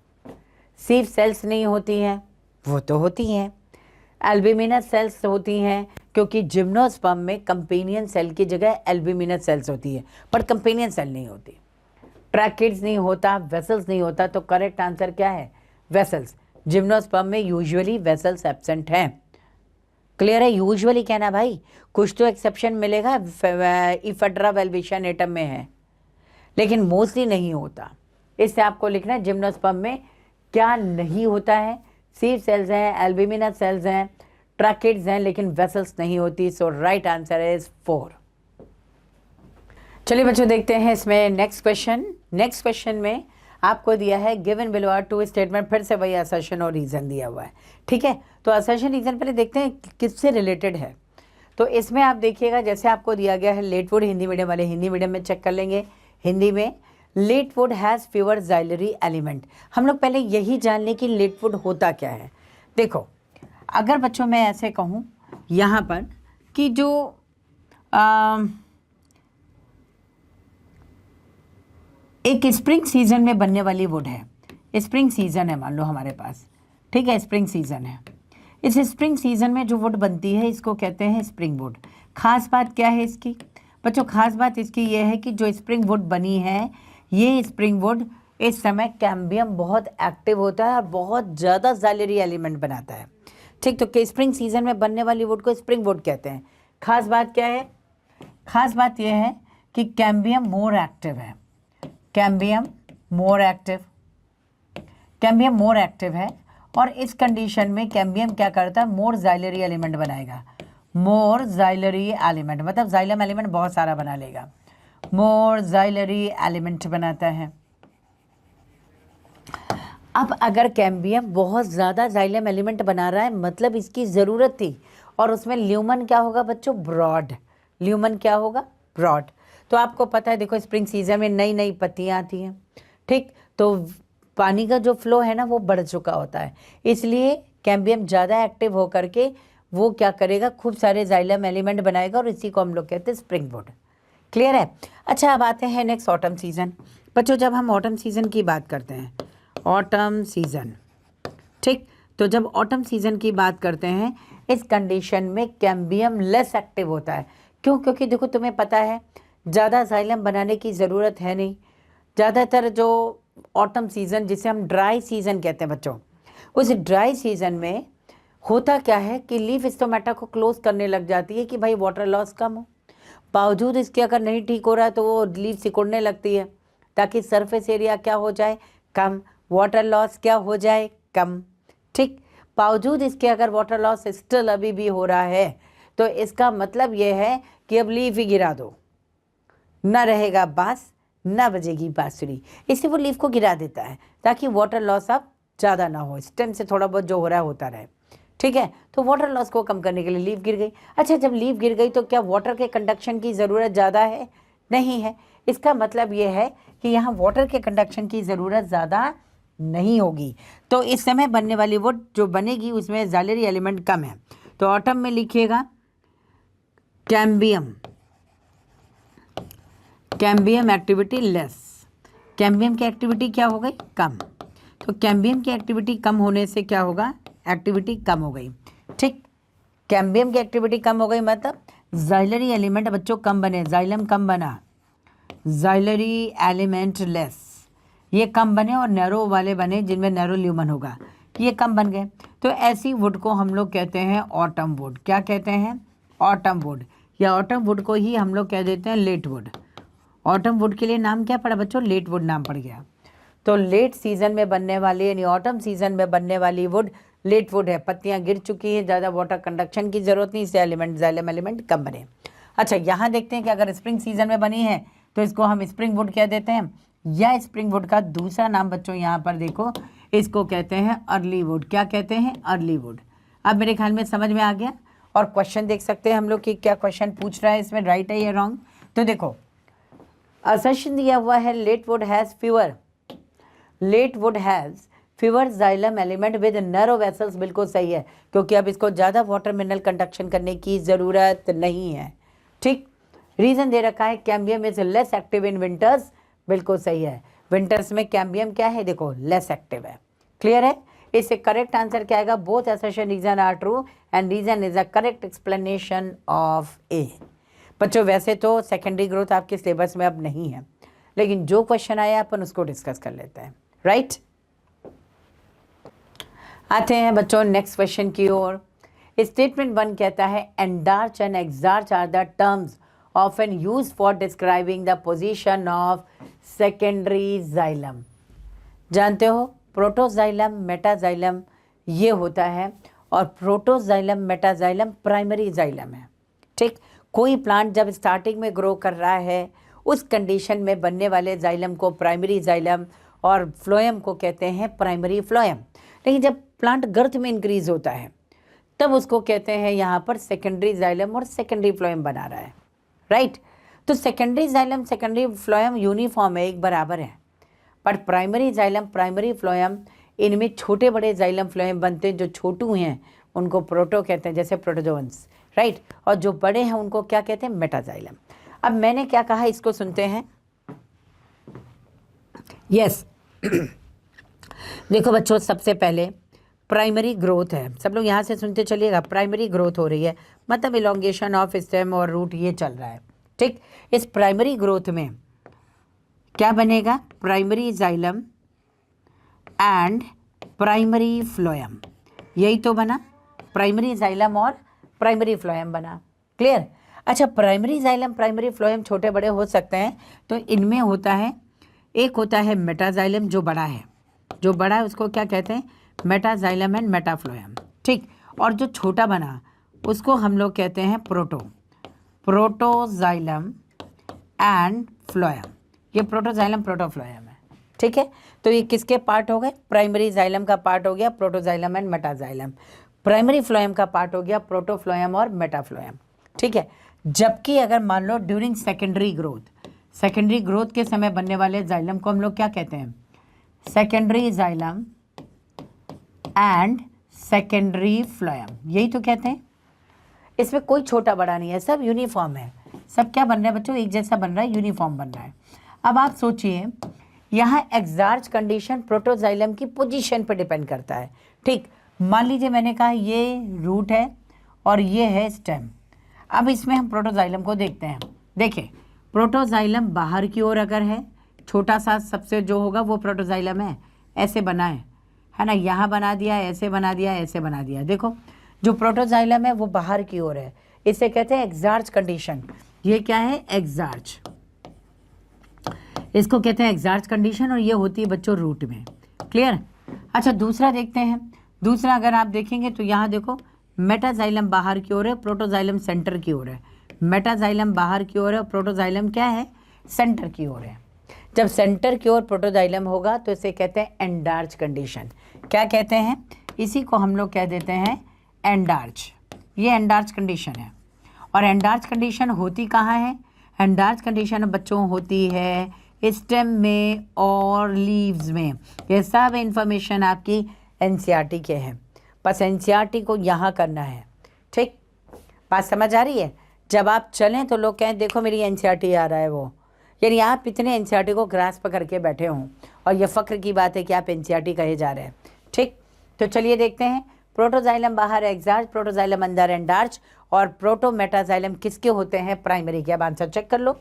सिर्फ सेल्स नहीं होती हैं, वो तो होती हैं। एल्ब्यूमिनस सेल्स होती हैं, क्योंकि जिम्नोस्पर्म में कंपेनियन सेल की जगह एल्ब्यूमिनस सेल्स होती है, पर कंपेनियन सेल नहीं होती। ट्रैकिड्स नहीं होता, वेसल्स नहीं होता, तो करेक्ट आंसर क्या है, वेसल्स। जिम्नोस्पर्म में यूजुअली वेसल्स एब्सेंट हैं। क्लियर है, यूजुअली कहना भाई, कुछ तो एक्सेप्शन मिलेगा, इफेड्रा वेल्विशियानेटम में है, लेकिन मोस्टली नहीं होता। इससे आपको लिखना है जिम्नोस्पर्म में क्या नहीं होता है, सिर्फ सेल्स हैं, एल्ब्यूमिनस सेल्स हैं, ट्रैकिड्स हैं, लेकिन वेसल्स नहीं होती। सो राइट आंसर इज 4। चलिए बच्चों देखते हैं इसमें नेक्स्ट क्वेश्चन। नेक्स्ट क्वेश्चन में आपको दिया है given below are two statement, फिर से वही असर्शन और रीजन दिया हुआ है। ठीक है, तो असर्शन रीजन पहले देखते हैं किससे रिलेटेड है। तो इसमें आप देखिएगा, जैसे आपको दिया गया है लेटवुड, हिंदी मीडियम वाले हिंदी मीडियम में चेक कर लेंगे। हिंदी में लेटवुड हैज़ फीवर जाइलरी एलिमेंट। हम लोग पहले यही जान लें कि लेटवुड होता क्या है। देखो, अगर बच्चों मैं ऐसे कहूँ यहाँ पर कि जो एक स्प्रिंग सीजन में बनने वाली वुड है, स्प्रिंग सीजन है मान लो हमारे पास, ठीक है, स्प्रिंग सीजन है। इस स्प्रिंग सीजन में जो वुड बनती है इसको कहते हैं स्प्रिंग वुड। खास बात क्या है इसकी बच्चों, खास बात इसकी ये है कि जो स्प्रिंग वुड बनी है, ये स्प्रिंग वुड इस समय कैम्बियम बहुत एक्टिव होता है और बहुत ज़्यादा जाइलरी एलिमेंट बनाता है। ठीक, तो स्प्रिंग सीजन में बनने वाली वुड को स्प्रिंग वुड कहते हैं। खास बात क्या है, खास बात यह है कि कैम्बियम मोर एक्टिव है, cambium more active, cambium more active है। और इस कंडीशन में कैम्बियम क्या करता है, मोर जाइलरी एलिमेंट बनाएगा। मोर जाइलरी एलिमेंट मतलब जाइलम एलिमेंट बहुत सारा बना लेगा, मोर जाइलरी एलिमेंट बनाता है। अब अगर कैम्बियम बहुत ज़्यादा जाइलम एलिमेंट बना रहा है, मतलब इसकी ज़रूरत थी, और उसमें ल्यूमन क्या होगा बच्चों, ब्रॉड। ल्यूमन क्या होगा, ब्रॉड। तो आपको पता है, देखो स्प्रिंग सीजन में नई नई पत्तियाँ आती हैं, ठीक, तो पानी का जो फ्लो है ना वो बढ़ चुका होता है, इसलिए कैम्बियम ज़्यादा एक्टिव होकर के वो क्या करेगा, खूब सारे जाइलम एलिमेंट बनाएगा, और इसी को हम लोग कहते हैं स्प्रिंग वुड। क्लियर है। अच्छा, अब आते हैं नेक्स्ट ऑटम सीजन। बच्चों जब हम ऑटम सीजन की बात करते हैं, ऑटम सीजन, ठीक, तो जब ऑटम सीजन की बात करते हैं, इस कंडीशन में कैम्बियम लेस एक्टिव होता है। क्यों, क्योंकि देखो तुम्हें पता है ज़्यादा जाइलम बनाने की ज़रूरत है नहीं। ज़्यादातर जो ऑटम सीज़न जिसे हम ड्राई सीज़न कहते हैं बच्चों, उस ड्राई सीज़न में होता क्या है कि लीफ स्टोमेटा को क्लोज करने लग जाती है कि भाई वाटर लॉस कम हो। बावजूद इसके अगर नहीं ठीक हो रहा है तो वो लीफ सिकुड़ने लगती है, ताकि सरफेस एरिया क्या हो जाए, कम, वाटर लॉस क्या हो जाए, कम। ठीक, बावजूद इसके अगर वाटर लॉस स्टिल अभी भी हो रहा है, तो इसका मतलब ये है कि अब लीफ ही गिरा दो, ना रहेगा बांस ना बजेगी बांसुरी। इससे वो लीफ को गिरा देता है ताकि वाटर लॉस अब ज़्यादा ना हो, स्टेम से थोड़ा बहुत जो हो रहा है होता रहे। ठीक है, तो वाटर लॉस को कम करने के लिए लीफ गिर गई। अच्छा, जब लीफ गिर गई तो क्या वाटर के कंडक्शन की ज़रूरत ज़्यादा है, नहीं है। इसका मतलब ये है कि यहाँ वाटर के कंडक्शन की ज़रूरत ज़्यादा नहीं होगी, तो इस समय बनने वाली वुड जो बनेगी उसमें जाइलरी एलिमेंट कम है। तो ऑटम में लिखिएगा cambium, cambium activity less. Cambium की एक्टिविटी क्या हो गई, कम। तो कैम्बियम की एक्टिविटी कम होने से क्या होगा, एक्टिविटी कम हो गई। ठीक, कैम्बियम की एक्टिविटी कम हो गई मतलब जाइलरी एलिमेंट बच्चों कम बने, जाइलम कम बना, जाइलरी एलिमेंट लेस। ये कम बने और नैरो वाले बने जिनमें नैरो ल्यूमन होगा, ये कम बन गए। तो ऐसी वुड को हम लोग कहते हैं ऑटम वुड। क्या कहते हैं? Autumn would. या ऑटम वुड को ही हम लोग कह देते हैं लेट वुड। ऑटम वुड के लिए नाम क्या पड़ा बच्चों? लेट वुड नाम पड़ गया। तो लेट सीजन में बनने वाली यानी ऑटम सीजन में बनने वाली वुड लेट वुड है। पत्तियां गिर चुकी है, ज़्यादा वाटर कंडक्शन की जरूरत नहीं, इससे एलिमेंट जाइलम एलिमेंट कम बने। अच्छा, यहाँ देखते हैं कि अगर स्प्रिंग सीजन में बनी है तो इसको हम स्प्रिंग वुड कह देते हैं, या स्प्रिंग वुड का दूसरा नाम बच्चों यहाँ पर देखो, इसको कहते हैं अर्ली वुड। क्या कहते हैं? Early would. अब मेरे ख्याल में समझ में आ गया। और क्वेश्चन देख सकते हैं हम लोग कि क्या क्वेश्चन पूछ रहा है इसमें, राइट है या रॉन्ग। तो देखो असर्शन दिया हुआ है late wood has fewer, late wood has fewer xylem element with narrow vessels. बिल्कुल सही है, क्योंकि अब इसको ज़्यादा वाटर मिनरल कंडक्शन करने की ज़रूरत नहीं है। ठीक, रीज़न दे रखा है cambium is less active in winters. बिल्कुल सही है, विंटर्स में कैम्बियम क्या है देखो, लेस एक्टिव है। क्लियर है? इससे करेक्ट आंसर क्या आएगा? Both assertion reason are true and reason is a correct explanation of A. बच्चों वैसे तो सेकेंडरी ग्रोथ आपके सिलेबस में अब नहीं है, लेकिन जो क्वेश्चन आया अपन उसको डिस्कस कर लेते हैं, राइट। आते हैं बच्चों नेक्स्ट क्वेश्चन की ओर। स्टेटमेंट 1 कहता है endarch and exarch are the terms often used for describing the position of secondary xylem. जानते हो प्रोटोजाइलम मेटाजाइलम ये होता है, और प्रोटोजाइलम मेटाजाइलम प्राइमरी जाइलम है। ठीक, कोई प्लांट जब स्टार्टिंग में ग्रो कर रहा है उस कंडीशन में बनने वाले जाइलम को प्राइमरी जाइलम और फ्लोएम को कहते हैं प्राइमरी फ्लोएम। लेकिन जब प्लांट गर्थ में इंक्रीज होता है तब उसको कहते हैं यहाँ पर सेकेंडरी जाइलम और सेकेंडरी फ्लोएम बना रहा है, राइट। तो secondary xylem secondary phloem uniform है, एक बराबर है। पर प्राइमरी जाइलम प्राइमरी फ्लोएम इनमें छोटे बड़े जाइलम फ्लोएम बनते हैं। जो छोटू हैं उनको प्रोटो कहते हैं, जैसे प्रोटोजोन्स, राइट। और जो बड़े हैं उनको क्या कहते हैं? मेटाजाइलम। अब मैंने क्या कहा इसको सुनते हैं। यस देखो बच्चों, सबसे पहले प्राइमरी ग्रोथ है, सब लोग यहाँ से सुनते चलिएगा। प्राइमरी ग्रोथ हो रही है मतलब इलोंगेशन ऑफ स्टेम और रूट ये चल रहा है। ठीक, इस प्राइमरी ग्रोथ में क्या बनेगा? Primary xylem and primary phloem, यही तो बना, प्राइमरी जाइलम और प्राइमरी फ्लोएम बना। क्लियर? अच्छा, प्राइमरी जाइलम प्राइमरी फ्लोएम छोटे बड़े हो सकते हैं, तो इनमें होता है, एक होता है मेटाजाइलम जो बड़ा है, जो बड़ा है उसको क्या कहते हैं? Metaxylem and metaphloem. ठीक, और जो छोटा बना उसको हम लोग कहते हैं प्रोटोजाइलम एंड फ्लोएम। ये प्रोटोजाइलम प्रोटोफ्लोएम है। ठीक है, तो ये किसके पार्ट हो गए? प्राइमरी जाइलम का पार्ट हो गया protoxylem and metaxylem, primary phloem का पार्ट हो गया प्रोटोफ्लोएम और मेटाफ्लोएम। ठीक है, जबकि अगर मान लो ड्यूरिंग सेकेंडरी ग्रोथ के समय बनने वाले जाइलम को हम लोग क्या कहते हैं? Secondary xylem and secondary phloem, यही तो कहते हैं। इसमें कोई छोटा बड़ा नहीं है, सब यूनिफॉर्म है। सब क्या बन रहा है बच्चों? एक जैसा बन रहा है, यूनिफॉर्म बन रहा है। अब आप सोचिए, यहाँ एक्सार्च कंडीशन प्रोटोजाइलम की पोजीशन पर डिपेंड करता है। ठीक, मान लीजिए मैंने कहा ये रूट है और ये है स्टेम। अब इसमें हम प्रोटोजाइलम को देखते हैं। देखिए, प्रोटोजाइलम बाहर की ओर अगर है, छोटा सा सबसे जो होगा वो प्रोटोजाइलम है, ऐसे बना है ना, यहाँ बना दिया, ऐसे बना दिया, ऐसे बना दिया। देखो, जो प्रोटोजाइलम है वो बाहर की ओर है, इसे कहते हैं एक्सार्च कंडीशन। ये क्या है? एक्सार्च, इसको कहते हैं एक्सार्च कंडीशन, और ये होती है बच्चों रूट में। क्लियर? अच्छा, दूसरा देखते हैं। दूसरा अगर आप देखेंगे तो यहाँ देखो, मेटाजाइलम बाहर की ओर है, प्रोटोजाइलम सेंटर की ओर है। मेटाजाइलम बाहर की ओर है, प्रोटोजाइलम क्या है? सेंटर की ओर है। जब सेंटर की ओर प्रोटोजाइलम होगा तो इसे कहते हैं एंडार्च कंडीशन। क्या कहते हैं? इसी को हम लोग कह देते हैं एंडार्च। ये एंडार्च कंडीशन है। और एंडार्च कंडीशन होती कहाँ है? एंडार्च कंडीशन बच्चों होती है स्टेम में और लीव्स में। ये सब इंफॉर्मेशन आपकी एनसीईआरटी के हैं, बस एनसीईआरटी को यहाँ करना है। ठीक, बात समझ आ रही है? जब आप चलें तो लोग कहें देखो मेरी एनसीईआरटी आ रहा है, वो यानी आप इतने एनसीईआरटी को ग्रास्प करके बैठे हों, और ये फ़ख्र की बात है कि आप एनसीईआरटी कहे जा रहे हैं। ठीक, तो चलिए देखते हैं। प्रोटोजाइलम बाहर एक्सार्च, प्रोटोजाइलम अंदर एंडार्च, और प्रोटोमेटाजाइलम किसके होते हैं? प्राइमरी के। अब आंसर चेक कर लो।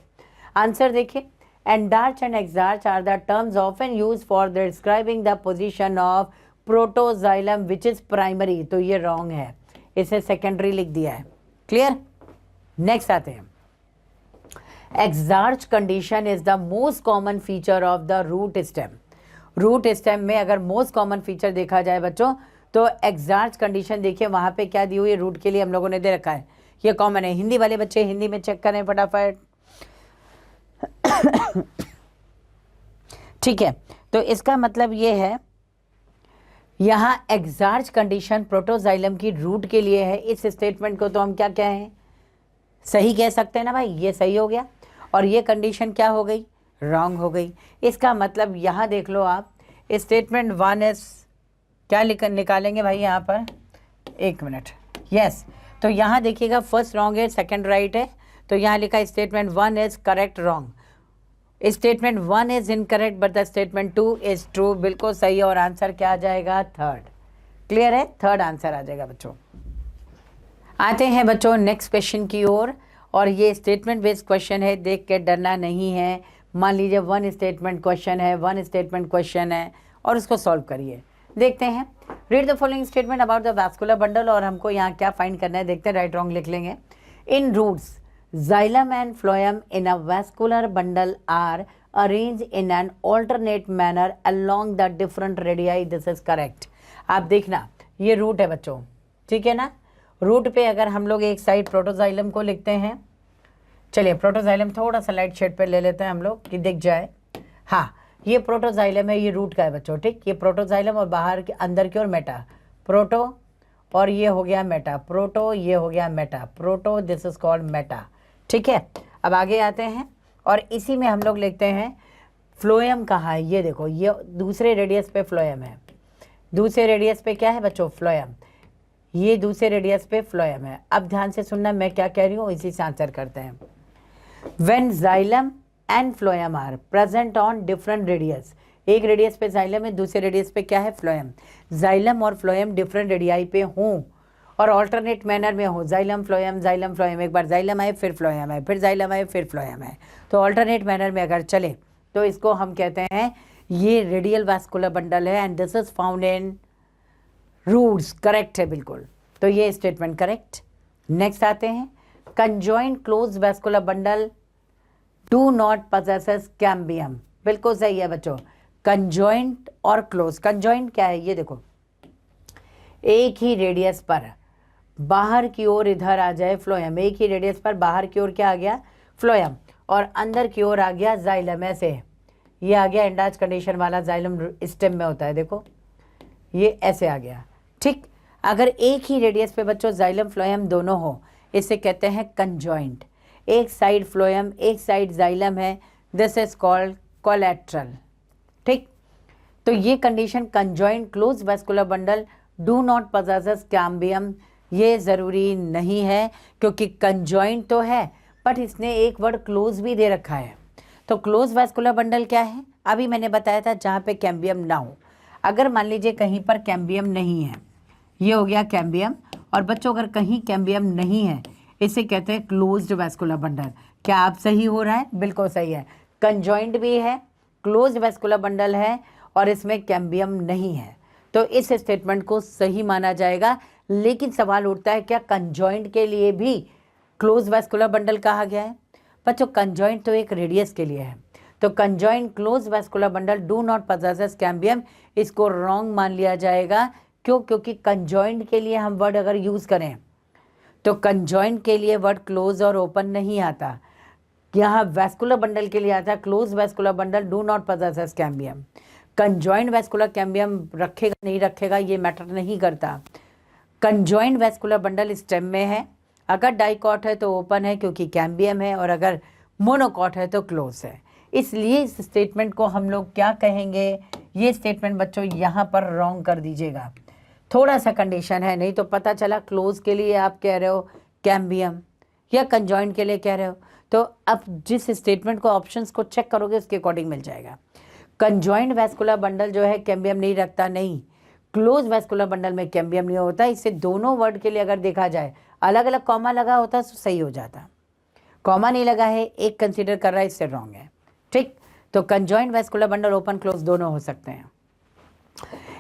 आंसर देखिए, endarch and exarch are the terms often use for describing the position of protoxylem which is primary, तो ये रॉन्ग है, इसे सेकेंडरी लिख दिया है। क्लियर? नेक्स्ट आते हैं, exarch condition is the most common feature of the root stem. Root stem में अगर मोस्ट कॉमन फीचर देखा जाए बच्चों तो एक्सार्च कंडीशन देखिए वहां पे क्या दी हुई है, रूट के लिए हम लोगों ने दे रखा है, ये कॉमन है। हिंदी वाले बच्चे हिंदी में चेक करें फटाफट। ठीक है, तो इसका मतलब ये है यहाँ एक्सार्च कंडीशन प्रोटोजाइलम की रूट के लिए है। इस स्टेटमेंट को तो हम क्या कहें, सही कह सकते हैं ना भाई, ये सही हो गया। और ये कंडीशन क्या हो गई, रॉन्ग हो गई। इसका मतलब यहाँ देख लो आप, स्टेटमेंट 1 क्या निकालेंगे भाई यहाँ पर, एक मिनट, यस। तो यहाँ देखिएगा फर्स्ट रॉन्ग है, सेकंड राइट है, तो यहाँ लिखा statement 1 is correct, wrong. Statement 1 is incorrect but the statement 2 is true, बिल्कुल सही है। और आंसर क्या आ जाएगा, थर्ड। क्लियर है, थर्ड आंसर आ जाएगा बच्चों। आते हैं बच्चों नेक्स्ट क्वेश्चन की ओर, और ये स्टेटमेंट बेस्ड क्वेश्चन है, देख के डरना नहीं है। मान लीजिए 1 स्टेटमेंट क्वेश्चन है, 1 स्टेटमेंट क्वेश्चन है और उसको सॉल्व करिए। देखते हैं, read the following statement about the vascular bundle, और हमको यहाँ क्या फाइंड करना है देखते हैं, राइट रॉन्ग लिख लेंगे। इन roots xylem and phloem in a vascular bundle are arranged in an alternate manner along the different radii, this is correct। आप देखना ये रूट है बच्चों, ठीक है ना। रूट पे अगर हम लोग एक साइड प्रोटोजाइलम को लिखते हैं, चलिए प्रोटोजाइलम थोड़ा सा लाइट शेड पे ले लेते हैं हम लोग कि दिख जाए। हाँ, ये प्रोटोजाइलम है, ये रूट का है बच्चों, ठीक। ये प्रोटोजाइलम और बाहर के अंदर की ओर मेटा, प्रोटो, और ये हो गया मेटा, प्रोटो, ये हो गया Meta, proto, this is called Meta, ठीक है। अब आगे आते हैं और इसी में हम लोग लिखते हैं फ्लोएम कहाँ है, ये देखो, ये दूसरे रेडियस पे फ्लोएम है। दूसरे रेडियस पे क्या है बच्चों, फ्लोएम, ये दूसरे रेडियस पे फ्लोएम है। अब ध्यान से सुनना मैं क्या कह रही हूँ, इसी से आंसर करते हैं। When xylem and phloem are present on different radius, एक रेडियस पे जाइलम है, दूसरे रेडियस पे क्या है, फ्लोएम। जाइलम और फ्लोएम डिफरेंट रेडियाई पे हों और ऑल्टरनेट मैनर में हो, जाइलम फ्लोएम, एक बार जाइलम आए फिर फ्लोएम आए, फिर जाइलम आए फिर फ्लोएम आए, तो ऑल्टरनेट मैनर में अगर चले तो इसको हम कहते हैं ये रेडियल वैस्कुलर बंडल है and this is found in roots. Correct है बिल्कुल, तो ये स्टेटमेंट करेक्ट। नेक्स्ट आते हैं, conjoint close vascular bundle do not possesses cambium, बिल्कुल सही है बच्चों। कंजॉइंट और क्लोज, कंजॉइंट क्या है, ये देखो, एक ही रेडियस पर बाहर की ओर इधर आ जाए फ्लोएम, एक ही रेडियस पर बाहर की ओर क्या आ गया, फ्लोएम, और अंदर की ओर आ गया जाइलम। ऐसे ये आ गया एंडार्च कंडीशन वाला, जाइलम स्टेम में होता है, देखो ये ऐसे आ गया, ठीक। अगर एक ही रेडियस पे बच्चों जाइलम फ्लोएम दोनों हो, इसे कहते हैं कंजॉइंट। एक साइड फ्लोएम एक साइड जाइलम है, दिस इज कॉल्ड कोलैटरल, ठीक। तो ये condition conjoint close vascular bundle do not possesses cambium, ये ज़रूरी नहीं है क्योंकि कंजॉइंट तो है बट इसने एक वर्ड क्लोज भी दे रखा है। तो क्लोज वैस्कुलर बंडल क्या है, अभी मैंने बताया था जहाँ पे कैम्बियम ना हो। अगर मान लीजिए कहीं पर कैम्बियम नहीं है, ये हो गया कैम्बियम, और बच्चों अगर कहीं कैम्बियम नहीं है इसे कहते हैं क्लोज्ड वैस्कुलर बंडल। क्या आप सही हो रहा है, बिल्कुल सही है। कंजॉइंट भी है, क्लोज्ड वैस्कुलर बंडल है और इसमें कैम्बियम नहीं है, तो इस स्टेटमेंट को सही माना जाएगा। लेकिन सवाल उठता है क्या कंजॉइंट के लिए भी क्लोज वैस्कुलर बंडल कहा गया है? बच्चों कंजॉइंट तो एक रेडियस के लिए है, तो conjoint close vascular bundle do not possesses cambium, इसको रॉन्ग मान लिया जाएगा। क्यों? क्योंकि कंजॉइंट के लिए हम वर्ड अगर यूज़ करें तो कंजॉइंट के लिए वर्ड क्लोज और ओपन नहीं आता, यहाँ वैस्कुलर बंडल के लिए आता है close vascular bundle do not possesses cambium. Conjoint vascular cambium रखेगा नहीं रखेगा ये मैटर नहीं करता। कंजॉइंट वैस्कुलर बंडल स्टेम में है, अगर डाइकॉट है तो ओपन है क्योंकि कैम्बियम है, और अगर मोनोकॉट है तो क्लोज है। इसलिए इस स्टेटमेंट को हम लोग क्या कहेंगे, ये स्टेटमेंट बच्चों यहाँ पर रॉन्ग कर दीजिएगा। थोड़ा सा कंडीशन है, नहीं तो पता चला क्लोज के लिए आप कह रहे हो कैम्बियम या कंजॉइंट के लिए कह रहे हो, तो अब जिस स्टेटमेंट को ऑप्शंस को चेक करोगे उसके अकॉर्डिंग मिल जाएगा। कंजॉइंट वैस्कुलर बंडल जो है कैम्बियम नहीं रखता, नहीं। क्लोज वैस्कुलर बंडल में कैम्बियम नहीं होता। इससे दोनों वर्ड के लिए अगर देखा जाए अलग अलग कॉमा लगा होता तो सही हो जाता, कॉमा नहीं लगा है, एक कंसीडर कर रहा है, इससे रॉन्ग है। ठीक, तो conjoint vascular bundle open close दोनों हो सकते हैं।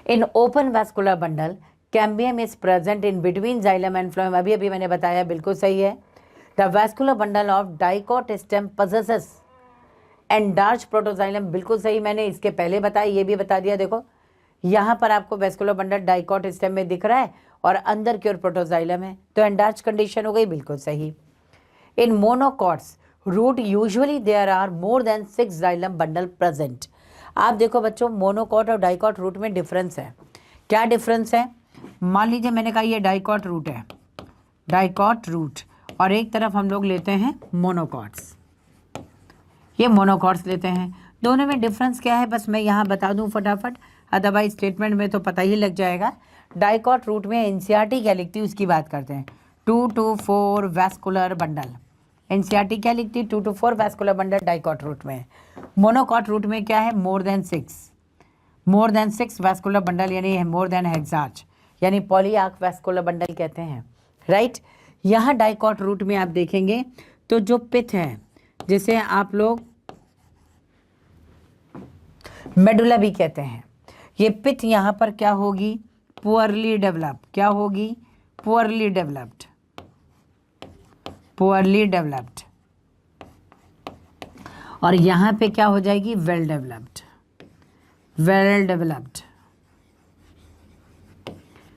In open vascular bundle cambium is present in between xylem and phloem, अभी मैंने बताया, बिल्कुल सही है। The vascular bundle of dicot stem possesses endarch protoxylem, बिल्कुल सही, मैंने इसके पहले बताया, ये भी बता दिया। देखो यहाँ पर आपको वैस्कुलर बंडल डाइकॉट स्टेम में दिख रहा है और अंदर की ओर प्रोटोजाइलम है, तो एंडार्च कंडीशन हो गई, बिल्कुल सही। In monocots root usually there are more than 6 xylem bundle present. आप देखो बच्चों, मोनोकॉट और डाइकॉट रूट में डिफरेंस है। क्या डिफरेंस है? मान लीजिए मैंने कहा ये डाइकॉट रूट है, डाइकॉट रूट, और एक तरफ हम लोग लेते हैं मोनोकॉट्स, ये मोनोकॉट्स लेते हैं। दोनों में डिफरेंस क्या है बस मैं यहाँ बता दूँ फटाफट, अदरवाइज स्टेटमेंट में तो पता ही लग जाएगा। डाइकॉट रूट में एनसीईआरटी क्या लिखती है उसकी बात करते हैं, 2 to 4 वैस्कुलर बंडल। एनसीईआरटी क्या लिखती है? 2 to 4 vascular bundle dicot root में। मोनोकॉट रूट में क्या है? मोर देन 6 वैस्कुलर बंडल, यानी मोर देन हेक्सार्च, यानी पॉलीआर्क वैस्कुलर बंडल कहते हैं, राइट। यहाँ डाइकॉट रूट में आप देखेंगे तो जो पिथ है, जिसे आप लोग मेडुला भी कहते हैं, ये पिथ यहाँ पर क्या होगी? Poorly develop. क्या होगी? Poorly developed, poorly developed. और यहाँ पे क्या हो जाएगी? Well developed, well developed.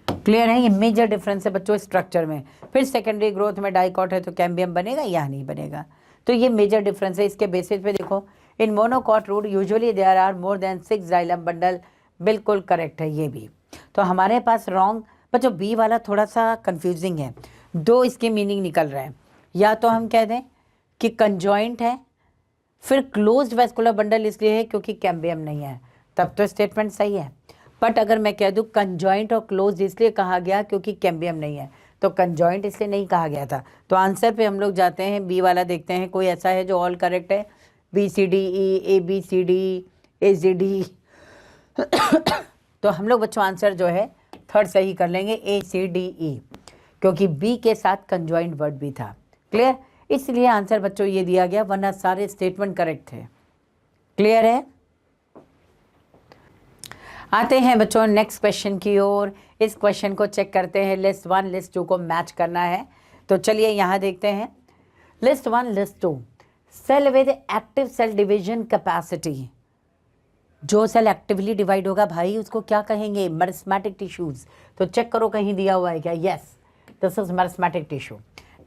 Clear है? ये मेजर डिफरेंस है बच्चों स्ट्रक्चर में। फिर सेकेंडरी ग्रोथ में डाइकॉट है तो कैम्बियम बनेगा या नहीं बनेगा, तो ये मेजर डिफरेंस है। इसके बेसिस पे देखो, in monocot root usually there are more than 6 xylem bundle, बिल्कुल करेक्ट है ये भी। तो हमारे पास रॉन्ग बच्चों, बी वाला थोड़ा सा कंफ्यूजिंग है, दो इसके मीनिंग निकल रहे हैं। या तो हम कह दें कि कंजॉइंट है, फिर क्लोज्ड वैस्कुलर बंडल इसलिए है क्योंकि कैम्बियम नहीं है, तब तो स्टेटमेंट सही है। बट अगर मैं कह दूं कंजॉइंट और क्लोज्ड इसलिए कहा गया क्योंकि कैम्बियम नहीं है, तो कंजॉइंट इसलिए नहीं कहा गया था। तो आंसर पे हम लोग जाते हैं, बी वाला देखते हैं कोई ऐसा है जो ऑल करेक्ट है, BCDE, ABCD, ACD। तो हम लोग बच्चों आंसर जो है थर्ड सही कर लेंगे, ACDE, क्योंकि बी के साथ कंजॉइंट वर्ड भी था। क्लियर? इसलिए आंसर बच्चों ये दिया गया, वरना सारे स्टेटमेंट करेक्ट थे। क्लियर है? आते हैं बच्चों नेक्स्ट क्वेश्चन की ओर। इस क्वेश्चन को चेक करते हैं, लिस्ट 1 लिस्ट 2 को मैच करना है। तो चलिए यहाँ देखते हैं, list 1 list 2, cell with active cell division capacity. जो सेल एक्टिवली डिवाइड होगा भाई उसको क्या कहेंगे? Meristematic tissues. तो चेक करो कहीं दिया हुआ है क्या? Yes, this is meristematic tissue.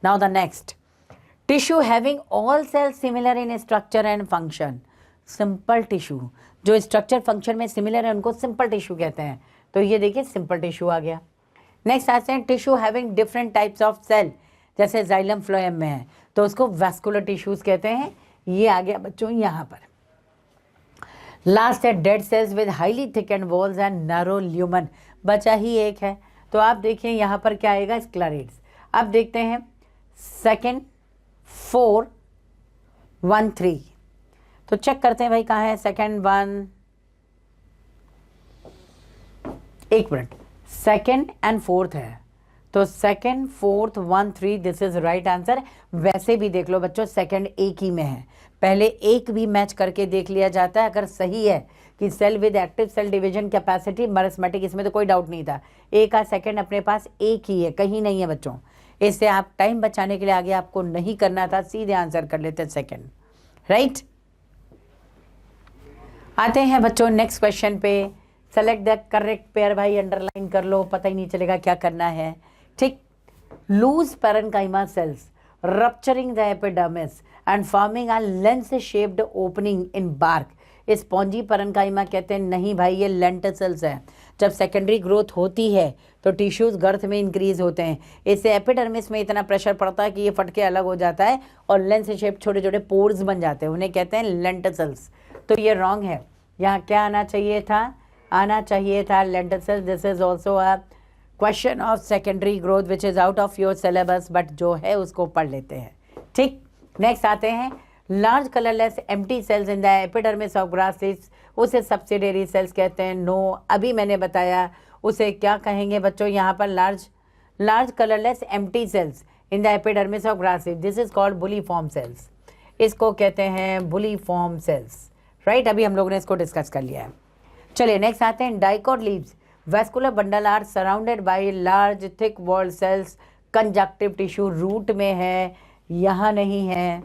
Now the next, tissue having all cells similar in structure and function. Simple tissue, जो स्ट्रक्चर फंक्शन में सिमिलर है उनको सिंपल टिश्यू कहते हैं। तो ये देखिए सिंपल टिश्यू आ गया। नेक्स्ट आते हैं, tissue having different types of cell, जैसे जाइलम फ्लोएम में है तो उसको वैस्कुलर टिश्यूज कहते हैं। ये आ गया बच्चों यहाँ पर। लास्ट है, dead cells with highly thickened walls and narrow lumen. बचा ही एक है, तो आप देखिए यहाँ पर क्या आएगा? स्क्लेरेट्स। अब देखते हैं सेकेंड 4 1 3, तो चेक करते हैं भाई कहाँ है सेकेंड 1, एक मिनट, सेकेंड एंड फोर्थ है, तो second 4th 1 3, this is right answer. वैसे भी देख लो बच्चों सेकेंड एक ही में है, पहले एक भी मैच करके देख लिया जाता है। अगर सही है कि cell with active cell division capacity meristematic, इसमें तो कोई डाउट नहीं था। ए का सेकेंड अपने पास एक ही है, कहीं नहीं है बच्चों। इससे आप टाइम बचाने के लिए आगे आपको नहीं करना था, सीधे आंसर कर लेते सेकेंड, राइट। आते हैं बच्चों नेक्स्ट क्वेश्चन पे। सेलेक्ट द करेक्ट पेयर, भाई अंडरलाइन कर लो, पता ही नहीं चलेगा क्या करना है, ठीक। Loose parenchyma cells rupturing the epidermis and forming a lens shaped opening in bark, spongy parenchyma कहते हैं। नहीं भाई, ये लेंटिसल्स है। जब सेकेंडरी ग्रोथ होती है तो टिश्यूज गर्थ में इंक्रीज होते हैं, इससे एपिडर्मिस में इतना प्रेशर पड़ता है कि ये फटके अलग हो जाता है और लेंस शेप छोटे छोटे पोर्स बन जाते हैं, उन्हें कहते हैं लेंटिसल्स। तो ये रॉन्ग है, यहाँ क्या आना चाहिए था? आना चाहिए था lenticels. This is also a question of secondary growth which is out of your syllabus, but जो है उसको पढ़ लेते हैं, ठीक। नेक्स्ट आते हैं, large colourless empty cells in the epidermis of grass leaves, उसे सब्सिडियरी सेल्स कहते हैं। नो, अभी मैंने बताया उसे क्या कहेंगे बच्चों, यहाँ पर large colourless empty cells in the epidermis of grass leaves, this is called bulliform cells. इसको कहते हैं बुलीफॉर्म सेल्स, राइट। अभी हम लोगों ने इसको डिस्कस कर लिया है। चलिए नेक्स्ट आते हैं dicot leaves vascular bundle are surrounded by large thick walled cells, conjunctive tissue root में है, यहाँ नहीं है।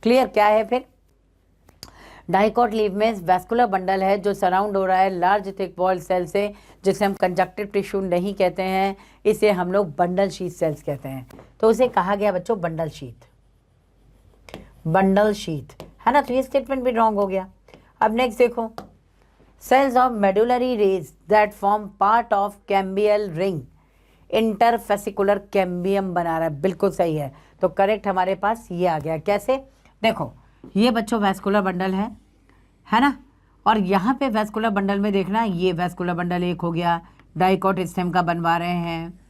क्लियर? क्या है फिर? डाइकोट लीव में वैस्कुलर बंडल है जो सराउंड हो रहा है लार्ज थिक वॉल्ड सेल से, जिसे हम कंजक्टिव टिश्यू नहीं कहते हैं, इसे हम लोग बंडल शीथ सेल्स कहते हैं। तो उसे कहा गया बच्चों बंडल शीथ, बंडल शीथ, है ना। तो ये स्टेटमेंट भी रॉन्ग हो गया। अब नेक्स्ट देखो, cells of medullary rays that form part of cambial ring interfascicular cambium बना रहा है, बिल्कुल सही है। तो करेक्ट हमारे पास ये आ गया। कैसे? देखो ये बच्चों वैस्कुलर बंडल है ना, और यहाँ पे वैस्कुलर बंडल में देखना, ये वैस्कुलर बंडल एक हो गया, डाइकोट स्टेम का बनवा रहे हैं,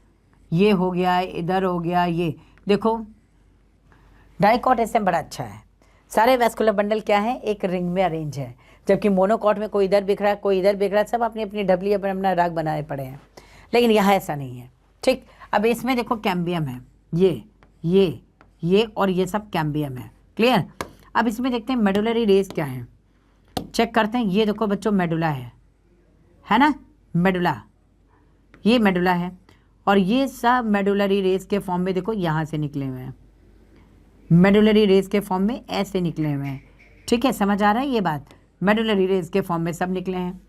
ये हो गया, इधर हो गया, ये देखो डाइकोट स्टेम बड़ा अच्छा है। सारे वैस्कुलर बंडल क्या है? एक रिंग में अरेंज है, जबकि मोनोकॉट में कोई इधर बिख रहा है, कोई इधर बिख रहा है, सब अपनी अपनी डबली अपना राग बनाए पड़े हैं। लेकिन यहाँ ऐसा नहीं है, ठीक। अब इसमें देखो कैम्बियम है, ये और ये सब कैम्बियम है। क्लियर? अब इसमें देखते हैं मेडुलरी रेस क्या है, चेक करते हैं। ये देखो बच्चों मेडुला है ना, मेडुला, ये मेडुला है, और ये सब मेडुलरी रेस के फॉर्म में देखो यहाँ से निकले हुए हैं, मेडुलरी रेस के फॉर्म में ऐसे निकले हुए हैं। ठीक है, समझ आ रहा है ये बात? मेडुलरी रेस के फॉर्म में सब निकले हैं।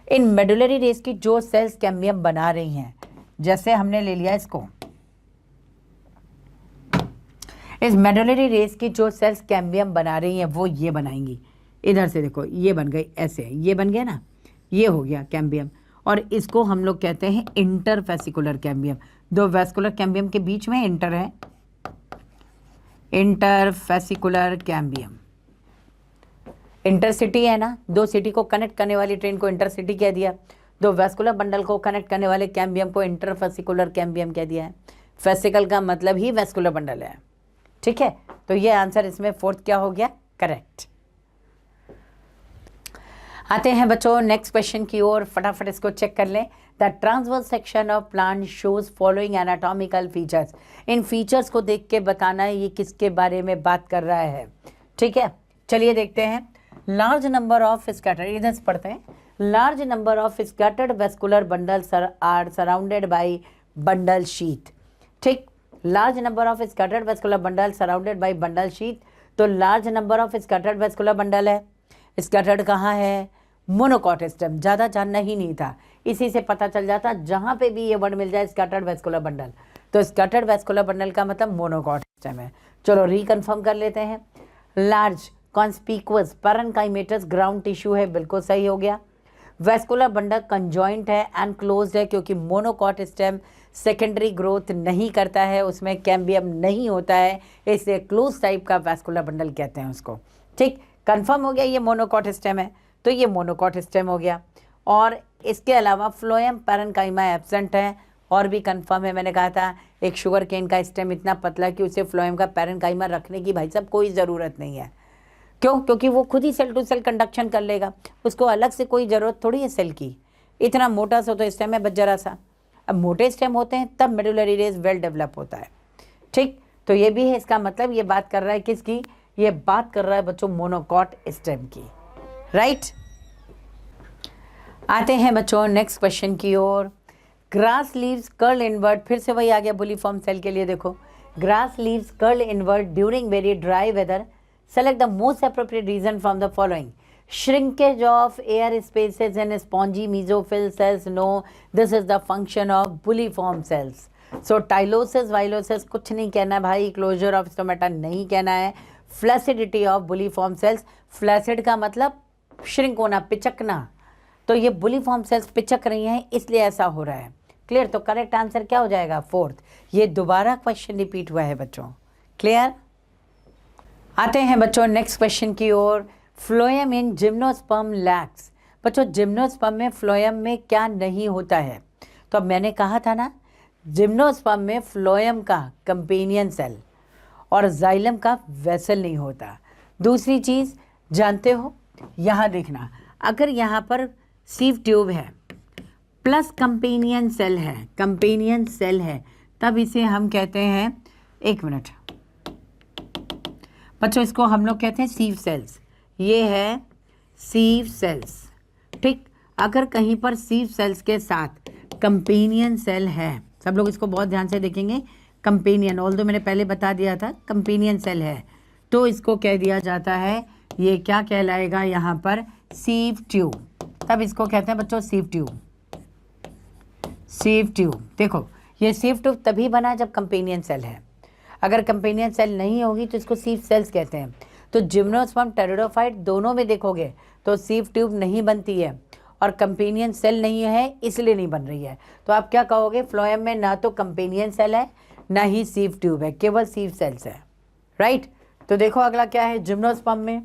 इन मेडुलरी रेस की जो सेल्स कैम्बियम बना रही हैं, जैसे हमने ले लिया इसको, इस मेडुलरी रेस की जो सेल्स कैम्बियम बना रही हैं वो ये बनाएंगी। इधर से देखो ये बन गई, ऐसे ये बन गया ना, ये हो गया कैम्बियम, और इसको हम लोग कहते हैं इंटरफेसिकुलर कैम्बियम। दो वैस्कुलर कैम्बियम के बीच में इंटर है, इंटरफेसिकुलर कैम्बियम। इंटरसिटी है ना, दो सिटी को कनेक्ट करने वाली ट्रेन को इंटरसिटी कह दिया, दो वैस्कुलर बंडल को कनेक्ट करने वाले कैम्बियम को इंटरफेसिकुलर कैम्बियम कह दिया है। फेसिकल का मतलब ही वैस्कुलर बंडल है। ठीक है, तो ये आंसर इसमें फोर्थ क्या हो गया? करेक्ट। आते हैं बच्चों नेक्स्ट क्वेश्चन की ओर, फटाफट इसको चेक कर लें। The transverse section of plant shows following anatomical features. In features को देख के बताना है ये किसके बारे में बात कर रहा है। ठीक है, चलिए देखते हैं। लार्ज नंबर ऑफ स्कैटर्ड, इधर से पढ़ते हैं। Large number of scattered vascular bundles are surrounded by bundle sheath. ठीक, large number of scattered vascular bundle surrounded by bundle sheath. तो large number of scattered vascular bundle है, scattered कहाँ है? Monocot stem. ज़्यादा जानना ही नहीं था, इसी से पता चल जाता जहाँ पे भी ये वर्ड मिल जाए स्कैटर्ड वेस्कुलर बंडल, तो स्कैटर्ड वेस्कुलर बंडल का मतलब मोनोकॉट स्टेम है। चलो रिकन्फर्म कर लेते हैं। Large conspicuous parenchymatous ground tissue है, बिल्कुल सही हो गया। वेस्कुलर बंडल कंजॉइंट है एंड क्लोज्ड है, क्योंकि मोनोकॉट स्टेम सेकेंडरी ग्रोथ नहीं करता है, उसमें कैम्बियम नहीं होता है, इसलिए क्लोज टाइप का वेस्कुलर बंडल कहते हैं उसको। ठीक, कंफर्म हो गया ये मोनोकॉट स्टेम है, तो ये मोनोकॉट स्टेम हो गया। और इसके अलावा फ्लोएम पैरेन्काइमा एब्सेंट है, और भी कंफर्म है। मैंने कहा था एक शुगर केन का स्टेम इतना पतला कि उसे फ्लोएम का पैरेन्काइमा रखने की भाई साहब कोई ज़रूरत नहीं है। क्यों? क्योंकि वो खुद ही सेल टू सेल कंडक्शन कर लेगा, उसको अलग से कोई ज़रूरत थोड़ी है सेल की। इतना मोटा सा तो स्टेम है बस जरा सा। अब मोटे स्टेम होते हैं तब मेडुलरी रेस वेल डेवलप होता है। ठीक, तो ये भी है, इसका मतलब ये बात कर रहा है किसकी? ये बात कर रहा है बच्चों मोनोकॉट स्टेम की, राइट। आते हैं बच्चों नेक्स्ट क्वेश्चन की ओर। ग्रास लीव्स कर्ल इनवर्ट, फिर से वही आ गया बुलीफॉर्म सेल के लिए। देखो, grass leaves curl invert during very dry weather, select the most appropriate reason from the following. Shrinkage of air spaces in spongy mesophyll cells. No, this is the function of bulliform cells. So tylosis vilosis कुछ नहीं कहना भाई, closure of stomata नहीं कहना है, flaccidity of bulliform cells. Flaccid का मतलब shrink होना, पिचकना, तो ये bulliform cells पिचक रही हैं इसलिए ऐसा हो रहा है। क्लियर? तो करेक्ट आंसर क्या हो जाएगा? फोर्थ। ये दोबारा क्वेश्चन रिपीट हुआ है बच्चों। क्लियर? आते हैं बच्चों नेक्स्ट क्वेश्चन की ओर। Phloem in gymnosperm lacks. बच्चों जिम्नोस्पर्म में फ्लोएम में क्या नहीं होता है? तो अब मैंने कहा था ना, जिम्नोस्पर्म में फ्लोएम का कंपेनियन सेल और जाइलम का वेसल नहीं होता। दूसरी चीज़ जानते हो, यहाँ देखना, अगर यहाँ पर सीव ट्यूब है प्लस कंपेनियन सेल है, कंपेनियन सेल है, तब इसे हम कहते हैं, एक मिनट, बच्चों इसको हम लोग कहते हैं सीव सेल्स, ये है सीव सेल्स। ठीक, अगर कहीं पर सीव सेल्स के साथ कंपेनियन सेल है, सब लोग इसको बहुत ध्यान से देखेंगे, कंपेनियन, ऑल्दो मैंने पहले बता दिया था कंपेनियन सेल है, तो इसको कह दिया जाता है, ये क्या कहलाएगा यहाँ पर, सीव ट्यूब। तब इसको कहते हैं बच्चों सीव ट्यूब। सीव ट्यूब, देखो ये सीव ट्यूब तभी बना जब कंपेनियन सेल है, अगर कंपेनियन सेल नहीं होगी तो इसको सीव सेल्स कहते हैं। तो जिम्नोस्पर्म टेरिडोफाइट दोनों में देखोगे तो सीव ट्यूब नहीं बनती है, और कंपेनियन सेल नहीं है इसलिए नहीं बन रही है। तो आप क्या कहोगे, फ्लोएम में ना तो कंपेनियन सेल है ना ही सीव ट्यूब है, केवल सीव सेल्स है, राइट। तो देखो अगला क्या है, जिम्नोस्पर्म में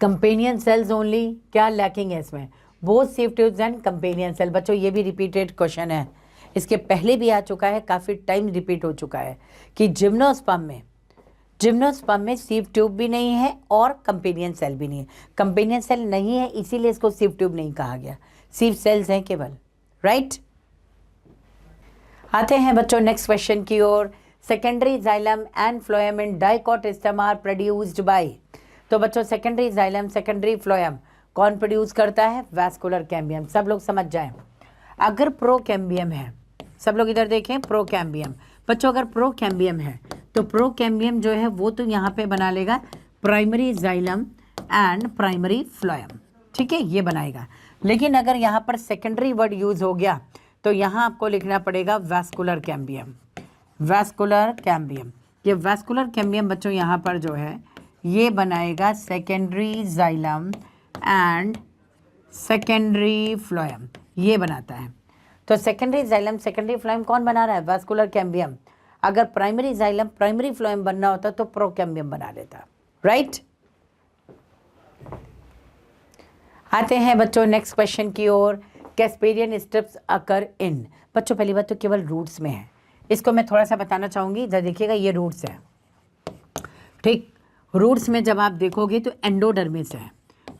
कंपेनियन सेल्स ओनली, क्या लैकिंग है इसमें, both sieve tubes and companion cell. बच्चों ये भी रिपीटेड क्वेश्चन है, इसके पहले भी आ चुका है, काफ़ी टाइम रिपीट हो चुका है कि जिम्नोस्पर्म में सीव ट्यूब भी नहीं है और कंपेनियन सेल भी नहीं है। कंपेनियन सेल नहीं है इसीलिए इसको सीव ट्यूब नहीं कहा गया, सीव सेल्स हैं केवल, राइट। आते हैं बच्चों नेक्स्ट क्वेश्चन की ओर। Secondary xylem and phloem in dicot stem are produced by. तो बच्चों सेकेंडरी जाइलम, सेकेंडरी फ्लोएम कौन प्रोड्यूस करता है, वैस्कुलर कैम्बियम। सब लोग समझ जाएं, अगर प्रोकैम्बियम है, सब लोग इधर देखें, प्रोकैम्बियम बच्चों, अगर प्रोकैम्बियम है तो प्रोकैम्बियम जो है वो तो यहाँ पे बना लेगा primary xylem and primary phloem, ठीक है, ये बनाएगा। लेकिन अगर यहाँ पर सेकेंडरी वर्ड यूज हो गया तो यहाँ आपको लिखना पड़ेगा वैस्कुलर कैम्बियम। वैस्कुलर कैम्बियम, ये वैस्कुलर कैम्बियम बच्चों यहाँ पर जो है ये बनाएगा secondary xylem and secondary phloem, ये बनाता है। तो सेकेंडरी जाइलम सेकेंडरी फ्लोएम कौन बना रहा है, वैस्कुलर कैम्बियम। अगर प्राइमरी जाइलम प्राइमरी फ्लोएम बनना होता तो प्रोकैम्बियम बना लेता, राइट। आते हैं बच्चों नेक्स्ट क्वेश्चन की ओर। कैस्पेरियन स्ट्रिप्स अकर इन, बच्चों पहली बात तो केवल रूट्स में है, इसको मैं थोड़ा सा बताना चाहूँगी, इधर देखिएगा ये रूट्स है, ठीक। रूट्स में जब आप देखोगे तो एंडोडर्मिस है,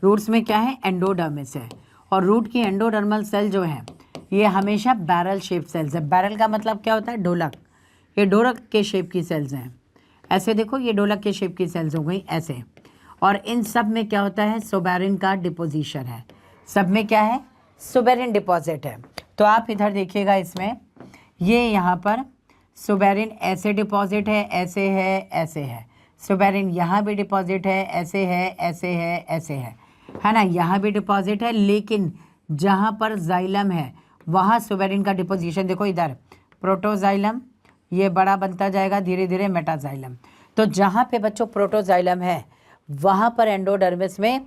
रूट्स में क्या है, एंडोडर्मिस है, और रूट की एंडोडर्मल सेल जो है ये हमेशा बैरल शेप सेल्स है। बैरल का मतलब क्या होता है, ढोलक, ये ढोलक के शेप की सेल्स हैं, ऐसे देखो ये ढोलक के शेप की सेल्स हो गई ऐसे, और इन सब में क्या होता है, सोबेरिन का डिपोजिशन है, सब में क्या है, सोबेरिन डिपॉजिट है। तो आप इधर देखिएगा इसमें ये यहाँ पर सोबेरिन ऐसे डिपॉजिट है, ऐसे है, ऐसे है, सोबेरिन यहाँ भी डिपॉजिट है, ऐसे है, ऐसे है, ऐसे है ना, यहाँ भी डिपॉजिट है। लेकिन जहाँ पर जाइलम है वहाँ सोबेरिन का डिपोजिशन देखो, इधर प्रोटोजाइलम, ये बड़ा बनता जाएगा धीरे धीरे मेटाजाइलम। तो जहाँ पे बच्चों प्रोटोजाइलम है वहाँ पर एंडोडर्मिस में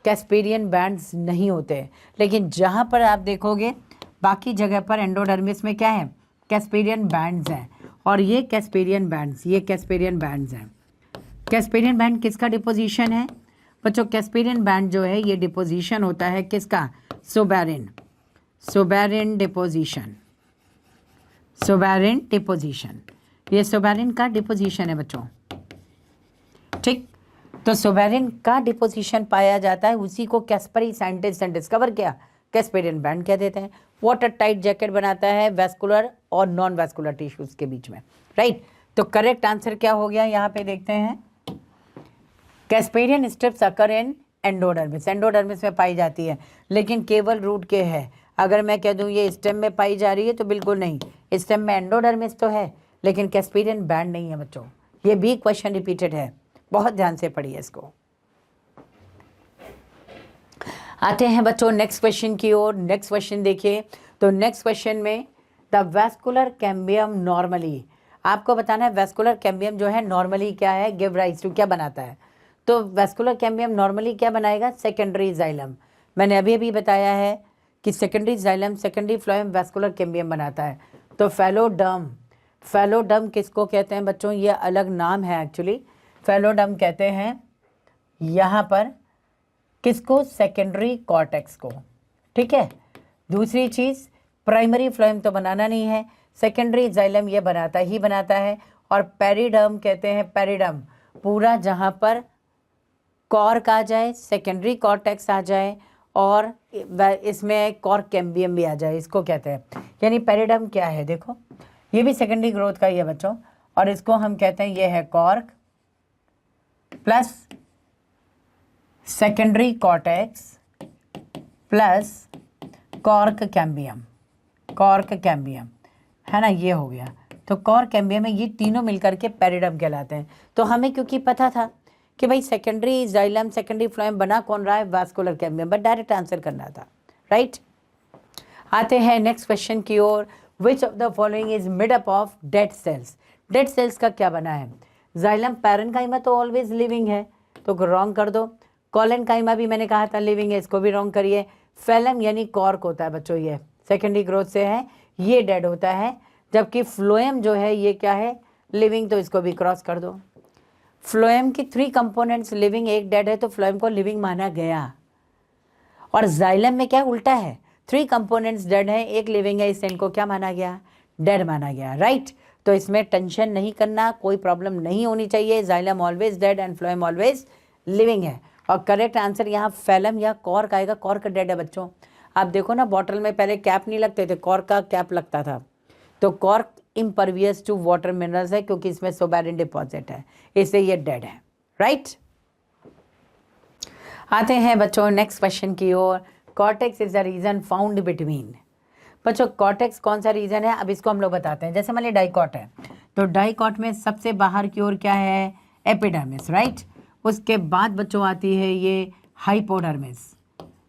कैस्पेरियन बैंड्स नहीं होते, लेकिन जहाँ पर आप देखोगे बाकी जगह पर एंडोडर्मिस में क्या है, कैस्पेरियन बैंड्स हैं, और ये कैस्पेरियन बैंड्स, ये कैस्पेरियन बैंड्स हैं। कैस्पेरियन बैंड किसका डिपोजिशन है बच्चों, कैस्पेरियन बैंड जो है ये डिपोजिशन होता है किसका, सोबेरिन, सोबेरिन डिपोजिशन, सोबेरिन डिपोजिशन, ये सोबेरिन का डिपोजिशन है बच्चों, ठीक। तो सोबेरिन का डिपोजिशन पाया जाता है, उसी को कैस्परी साइंटिस्ट ने डिस्कवर किया, कैस्पेरियन बैंड कह देते हैं। वाटर टाइट जैकेट बनाता है वैस्कुलर और नॉन वैस्कुलर टिश्यूज के बीच में, राइट। तो करेक्ट आंसर क्या हो गया, यहाँ पे देखते हैं, कैस्पेरियन स्ट्रिप्स अकर इन एंडोडर्मिस, एंडोडर्मिस में पाई जाती है, लेकिन केवल रूट के है। अगर मैं कह दूं ये स्टेम में पाई जा रही है तो बिल्कुल नहीं, स्टेम में एंडोडर्मिस तो है लेकिन कैस्पेरियन बैंड नहीं है बच्चों। ये भी क्वेश्चन रिपीटेड है, बहुत ध्यान से पढ़िए इसको। आते हैं बच्चों नेक्स्ट क्वेश्चन की ओर। नेक्स्ट क्वेश्चन देखिए, तो नेक्स्ट क्वेश्चन में द वैस्कुलर कैम्बियम नॉर्मली, आपको बताना है वैस्कुलर कैम्बियम जो है नॉर्मली क्या है, गिव राइज टू, क्या बनाता है। तो वैस्कुलर कैम्बियम नॉर्मली क्या बनाएगा, सेकेंडरी जाइलम। मैंने अभी अभी बताया है कि secondary xylem secondary phloem vascular cambium बनाता है। तो फैलोडर्म, फैलोडर्म किसको कहते हैं बच्चों, ये अलग नाम है एक्चुअली, फैलोडर्म कहते हैं यहाँ पर किसको, सेकेंडरी कॉर्टेक्स को, ठीक है। दूसरी चीज़ प्राइमरी फ्लोएम तो बनाना नहीं है, सेकेंडरी जाइलम ये बनाता ही बनाता है। और पेरिडर्म कहते हैं, पेरिडर्म पूरा जहाँ पर कॉर्क आ जाए, सेकेंडरी कॉर्टेक्स आ जाए और इसमें कॉर्क कैम्बियम भी आ जाए, इसको कहते हैं। यानी पेरिडर्म क्या है, देखो ये भी सेकेंडरी ग्रोथ का ही है बच्चों, और इसको हम कहते हैं ये है cork, plus secondary cortex plus cork cambium, cork cambium है ना, ये हो गया। तो कॉर्क कैम्बियम में ये तीनों मिलकर के पेरिडम कहलाते हैं। तो हमें क्योंकि पता था कि भाई सेकेंडरी जाइलम सेकेंडरी फ्लोएम बना कौन रहा है, vascular cambium, but direct answer करना था, राइट। आते हैं नेक्स्ट क्वेश्चन की ओर। Which of the following is made up of dead cells? Dead cells का क्या बना है? जाइलम पैरेन्काइमा तो ऑलवेज लिविंग है, तो रॉन्ग कर दो। कॉलेनकाइमा भी मैंने कहा था लिविंग है, इसको भी रॉन्ग करिए। फेलम यानी कॉर्क होता है बच्चों, ये सेकेंडरी ग्रोथ से है, ये डेड होता है। जबकि फ्लोएम जो है ये क्या है, लिविंग, तो इसको भी क्रॉस कर दो। फ्लोएम की 3 कंपोनेंट्स लिविंग, एक डेड है, तो फ्लोएम को लिविंग माना गया। और जाइलम में क्या उल्टा है, 3 कंपोनेंट्स डेड है, एक लिविंग है, इससे इनको क्या माना गया, डेड माना गया, राइट। तो इसमें टेंशन नहीं करना, कोई प्रॉब्लम नहीं होनी चाहिए। Xylem always dead and phloem always living है। और करेक्ट आंसर यहाँ फेलम या कॉर्क आएगा। कॉर्क डेड है बच्चों। आप देखो ना, बॉटल में पहले कैप नहीं लगते थे, कॉर्क का कैप लगता था। तो cork impervious to water minerals है क्योंकि इसमें सोबैरिन डिपॉजिट है, इसलिए ये डेड है, राइट। आते हैं बच्चों नेक्स्ट क्वेश्चन की ओर। Cortex is the region found between. बच्चों कॉर्टेक्स कौन सा रीजन है, अब इसको हम लोग बताते हैं। जैसे मान लीजिए डाइकॉट है, तो डाइकॉट में सबसे बाहर की ओर क्या है, एपिडर्मिस, राइट। उसके बाद बच्चों आती है ये हाइपोडर्मिस,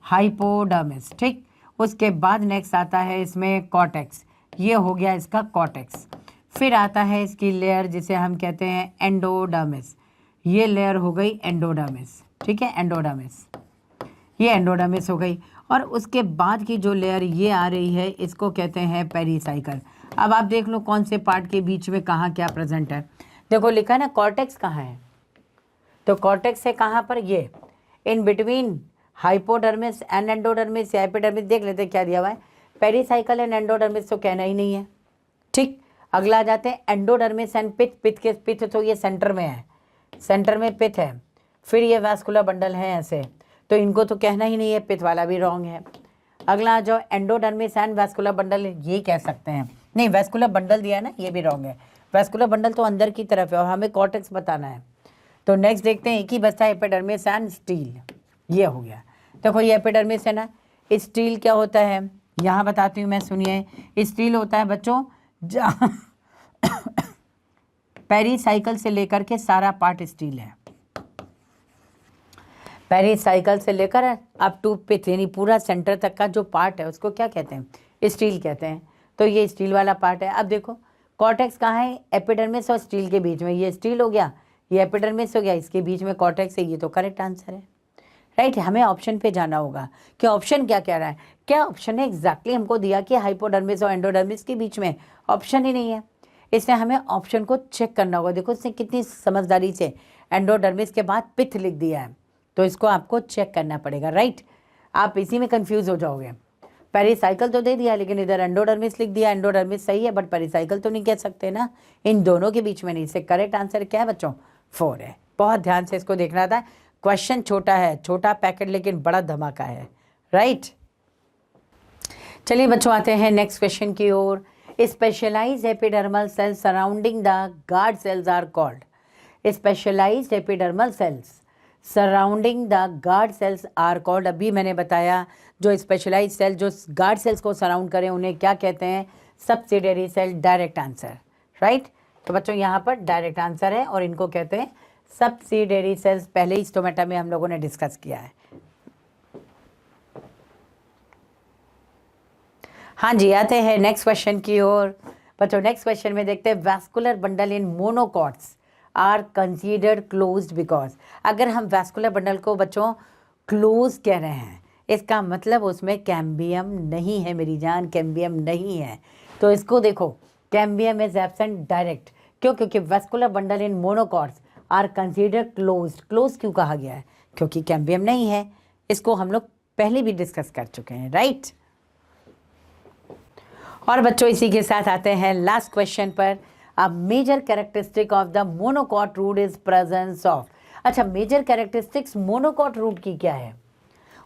हाइपोडर्मिस, ठीक। उसके बाद नेक्स्ट आता है इसमें कॉर्टेक्स, ये हो गया इसका कॉर्टेक्स। फिर आता है इसकी लेयर जिसे हम कहते हैं एंडोडर्मिस, ये लेयर हो गई एंडोडर्मिस, ठीक है, एंडोडर्मिस, ये एंडोडर्मिस हो गई। और उसके बाद की जो लेयर ये आ रही है इसको कहते हैं पेरीसाइकल। अब आप देख लो कौन से पार्ट के बीच में कहाँ क्या प्रेजेंट है। देखो लिखा है ना कॉर्टेक्स कहाँ है, तो कॉर्टेक्स है कहाँ पर, ये in between hypodermis and endodermis या एपिडर्मिस। देख लेते क्या दिया हुआ है, पेरीसाइकल एंड एंडोडर्मिस तो कहना ही नहीं है, ठीक। अगला आ जाते हैं एंडोडर्मिस एंड पिथ। पिथ के पिथ तो ये सेंटर में है, सेंटर में पिथ है। फिर ये वास्कुलर बंडल है ऐसे, तो इनको तो कहना ही नहीं है, पिथ वाला भी रॉन्ग है। अगला जो एंडोडर्मिस एंड वास्कुलर बंडल, ये कह सकते हैं, नहीं वास्कुलर बंडल दिया है ना, ये भी रॉन्ग है। वास्कुलर बंडल तो अंदर की तरफ है और हमें कॉर्टेक्स बताना है। तो नेक्स्ट देखते हैं, एक ही बचता है एपिडर्मिस एंड स्टील, ये हो गया। देखो ये एपिडर्मिस है ना, स्टील क्या होता है यहाँ बताती हूँ मैं, सुनिए। स्टील होता है बच्चों जहाँ पेरीसाइकल से लेकर के सारा पार्ट स्टील है, पेरीसाइकल से लेकर अप टू पिथ यानी पूरा सेंटर तक का जो पार्ट है उसको क्या कहते हैं, स्टील कहते हैं। तो ये स्टील वाला पार्ट है। अब देखो कॉर्टेक्स कहाँ है, एपिडर्मिस और स्टील के बीच में, ये स्टील हो गया, ये एपिडर्मिस हो गया, इसके बीच में कॉर्टेक्स है, ये तो करेक्ट आंसर है, राइट। हमें ऑप्शन पे जाना होगा कि ऑप्शन क्या कह रहा है, क्या ऑप्शन है एग्जैक्टली हमको दिया कि हाइपोडर्मिस और एंडोडर्मिस के बीच में, ऑप्शन ही नहीं है, इसलिए हमें ऑप्शन को चेक करना होगा। देखो इसने कितनी समझदारी से एंडोडर्मिस के बाद पिथ लिख दिया है, तो इसको आपको चेक करना पड़ेगा, राइट। आप इसी में कंफ्यूज हो जाओगे, पेरीसाइकल तो दे दिया लेकिन इधर एंडोडर्मिस लिख दिया। एंडोडर्मिस सही है बट पेरीसाइकल तो नहीं कह सकते ना, इन दोनों के बीच में नहीं। इससे करेक्ट आंसर क्या है बच्चों, 4 है। बहुत ध्यान से इसको देखना था, क्वेश्चन छोटा है, छोटा पैकेट लेकिन बड़ा धमाका है, राइट। चलिए बच्चों आते हैं नेक्स्ट क्वेश्चन की ओर। Specialised epidermal cells surrounding the guard cells are called. Specialised epidermal cells surrounding the guard cells are called. अभी मैंने बताया जो स्पेशलाइज्ड सेल जो गार्ड सेल्स को सराउंड करें उन्हें क्या कहते हैं, subsidiary cell. Direct answer, right. तो बच्चों यहाँ पर डायरेक्ट आंसर है और इनको कहते हैं सब्सिडियरी सेल्स। पहले ही स्टोमेटा में हम लोगों ने डिस्कस किया है। हाँ जी, आते हैं नेक्स्ट क्वेश्चन की ओर। बच्चों नेक्स्ट क्वेश्चन में देखते हैं vascular bundle in monocots are considered closed because. अगर हम वैस्कुलर बंडल को बच्चों क्लोज कह रहे हैं इसका मतलब उसमें कैम्बियम नहीं है मेरी जान, कैम्बियम नहीं है। तो इसको देखो कैम्बियम इज एब्सेंट डायरेक्ट, क्यों, क्योंकि vascular bundle in monocots are considered closed. Close क्यों कहा गया है, क्योंकि कैम्बियम नहीं है। इसको हम लोग पहले भी डिस्कस कर चुके हैं, राइट। और बच्चों इसी के साथ आते हैं लास्ट क्वेश्चन पर। अब major characteristic of the monocot root is presence of. अच्छा, मेजर कैरेक्टरिस्टिक्स मोनोकॉट रूट की क्या है?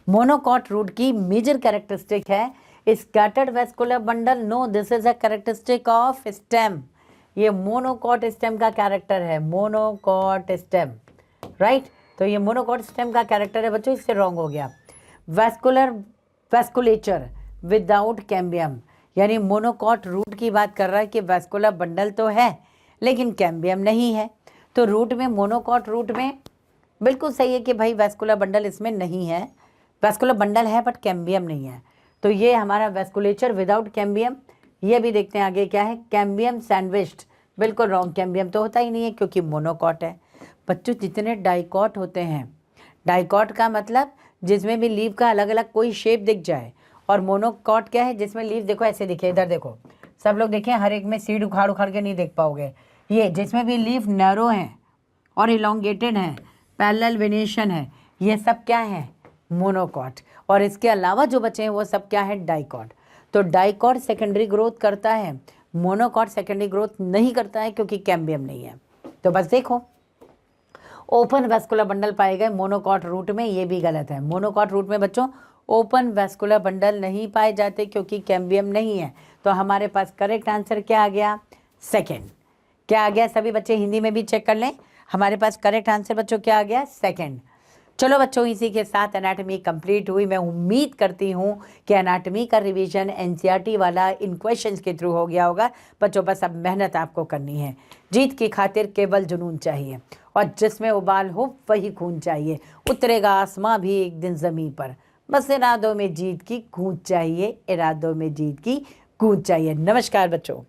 मोनोकॉट रूट की मेजर कैरेक्टरिस्टिक है scattered vascular bundle. No, this is a characteristic of stem. ये मोनोकॉट स्टेम का कैरेक्टर है, मोनोकॉट स्टेम, राइट। तो ये मोनोकॉट स्टेम का कैरेक्टर है बच्चों, इससे रॉन्ग हो गया। वैस्कुलेचर विदाउट कैम्बियम, यानी मोनोकॉट रूट की बात कर रहा है कि वैस्कुलर बंडल तो है लेकिन कैम्बियम नहीं है। तो रूट में, मोनोकॉट रूट में बिल्कुल सही है कि भाई वैस्कुलर बंडल इसमें नहीं है, वैस्कुलर बंडल है बट कैम्बियम नहीं है। तो ये हमारा वैस्कुलेचर विदाउट कैम्बियम। ये भी देखते हैं आगे क्या है, कैम्बियम सैंडविच्ड, बिल्कुल रॉन्ग। कैम्बियम तो होता ही नहीं है क्योंकि मोनोकॉट है। बच्चों जितने डाइकॉट होते हैं, डाइकॉट का मतलब जिसमें भी लीव का अलग अलग कोई शेप दिख जाए, और मोनोकॉट क्या है जिसमें लीव देखो ऐसे दिखे, इधर देखो सब लोग देखें, हर एक में सीड उखाड़ उखाड़ के नहीं देख पाओगे। ये जिसमें भी लीफ नैरो है और इलोंगेटेड है, पैरेलल वेनेशन है, ये सब क्या है, मोनोकॉट। और इसके अलावा जो बचे हैं वो सब क्या है, डाइकॉट। तो डाइकॉट सेकेंडरी ग्रोथ करता है, मोनोकॉट सेकेंडरी ग्रोथ नहीं करता है क्योंकि कैम्बियम नहीं है। तो बस देखो, ओपन वैस्कुलर बंडल पाए गए मोनोकॉट रूट में, ये भी गलत है। मोनोकॉट रूट में बच्चों ओपन वैस्कुलर बंडल नहीं पाए जाते क्योंकि कैम्बियम नहीं है। तो हमारे पास करेक्ट आंसर क्या आ गया, सेकेंड। क्या आ गया, सभी बच्चे हिंदी में भी चेक कर लें, हमारे पास करेक्ट आंसर बच्चों क्या आ गया, सेकेंड। चलो बच्चों, इसी के साथ एनाटॉमी कंप्लीट हुई। मैं उम्मीद करती हूँ कि एनाटॉमी का रिवीजन एनसीईआरटी वाला इन क्वेश्चंस के थ्रू हो गया होगा। बच्चों बस अब मेहनत आपको करनी है, जीत की खातिर केवल जुनून चाहिए, और जिसमें उबाल हो वही खून चाहिए। उतरेगा आसमां भी एक दिन ज़मीन पर, बस इरादों में जीत की गूंज चाहिए, इरादों में जीत की गूंज चाहिए। नमस्कार बच्चों।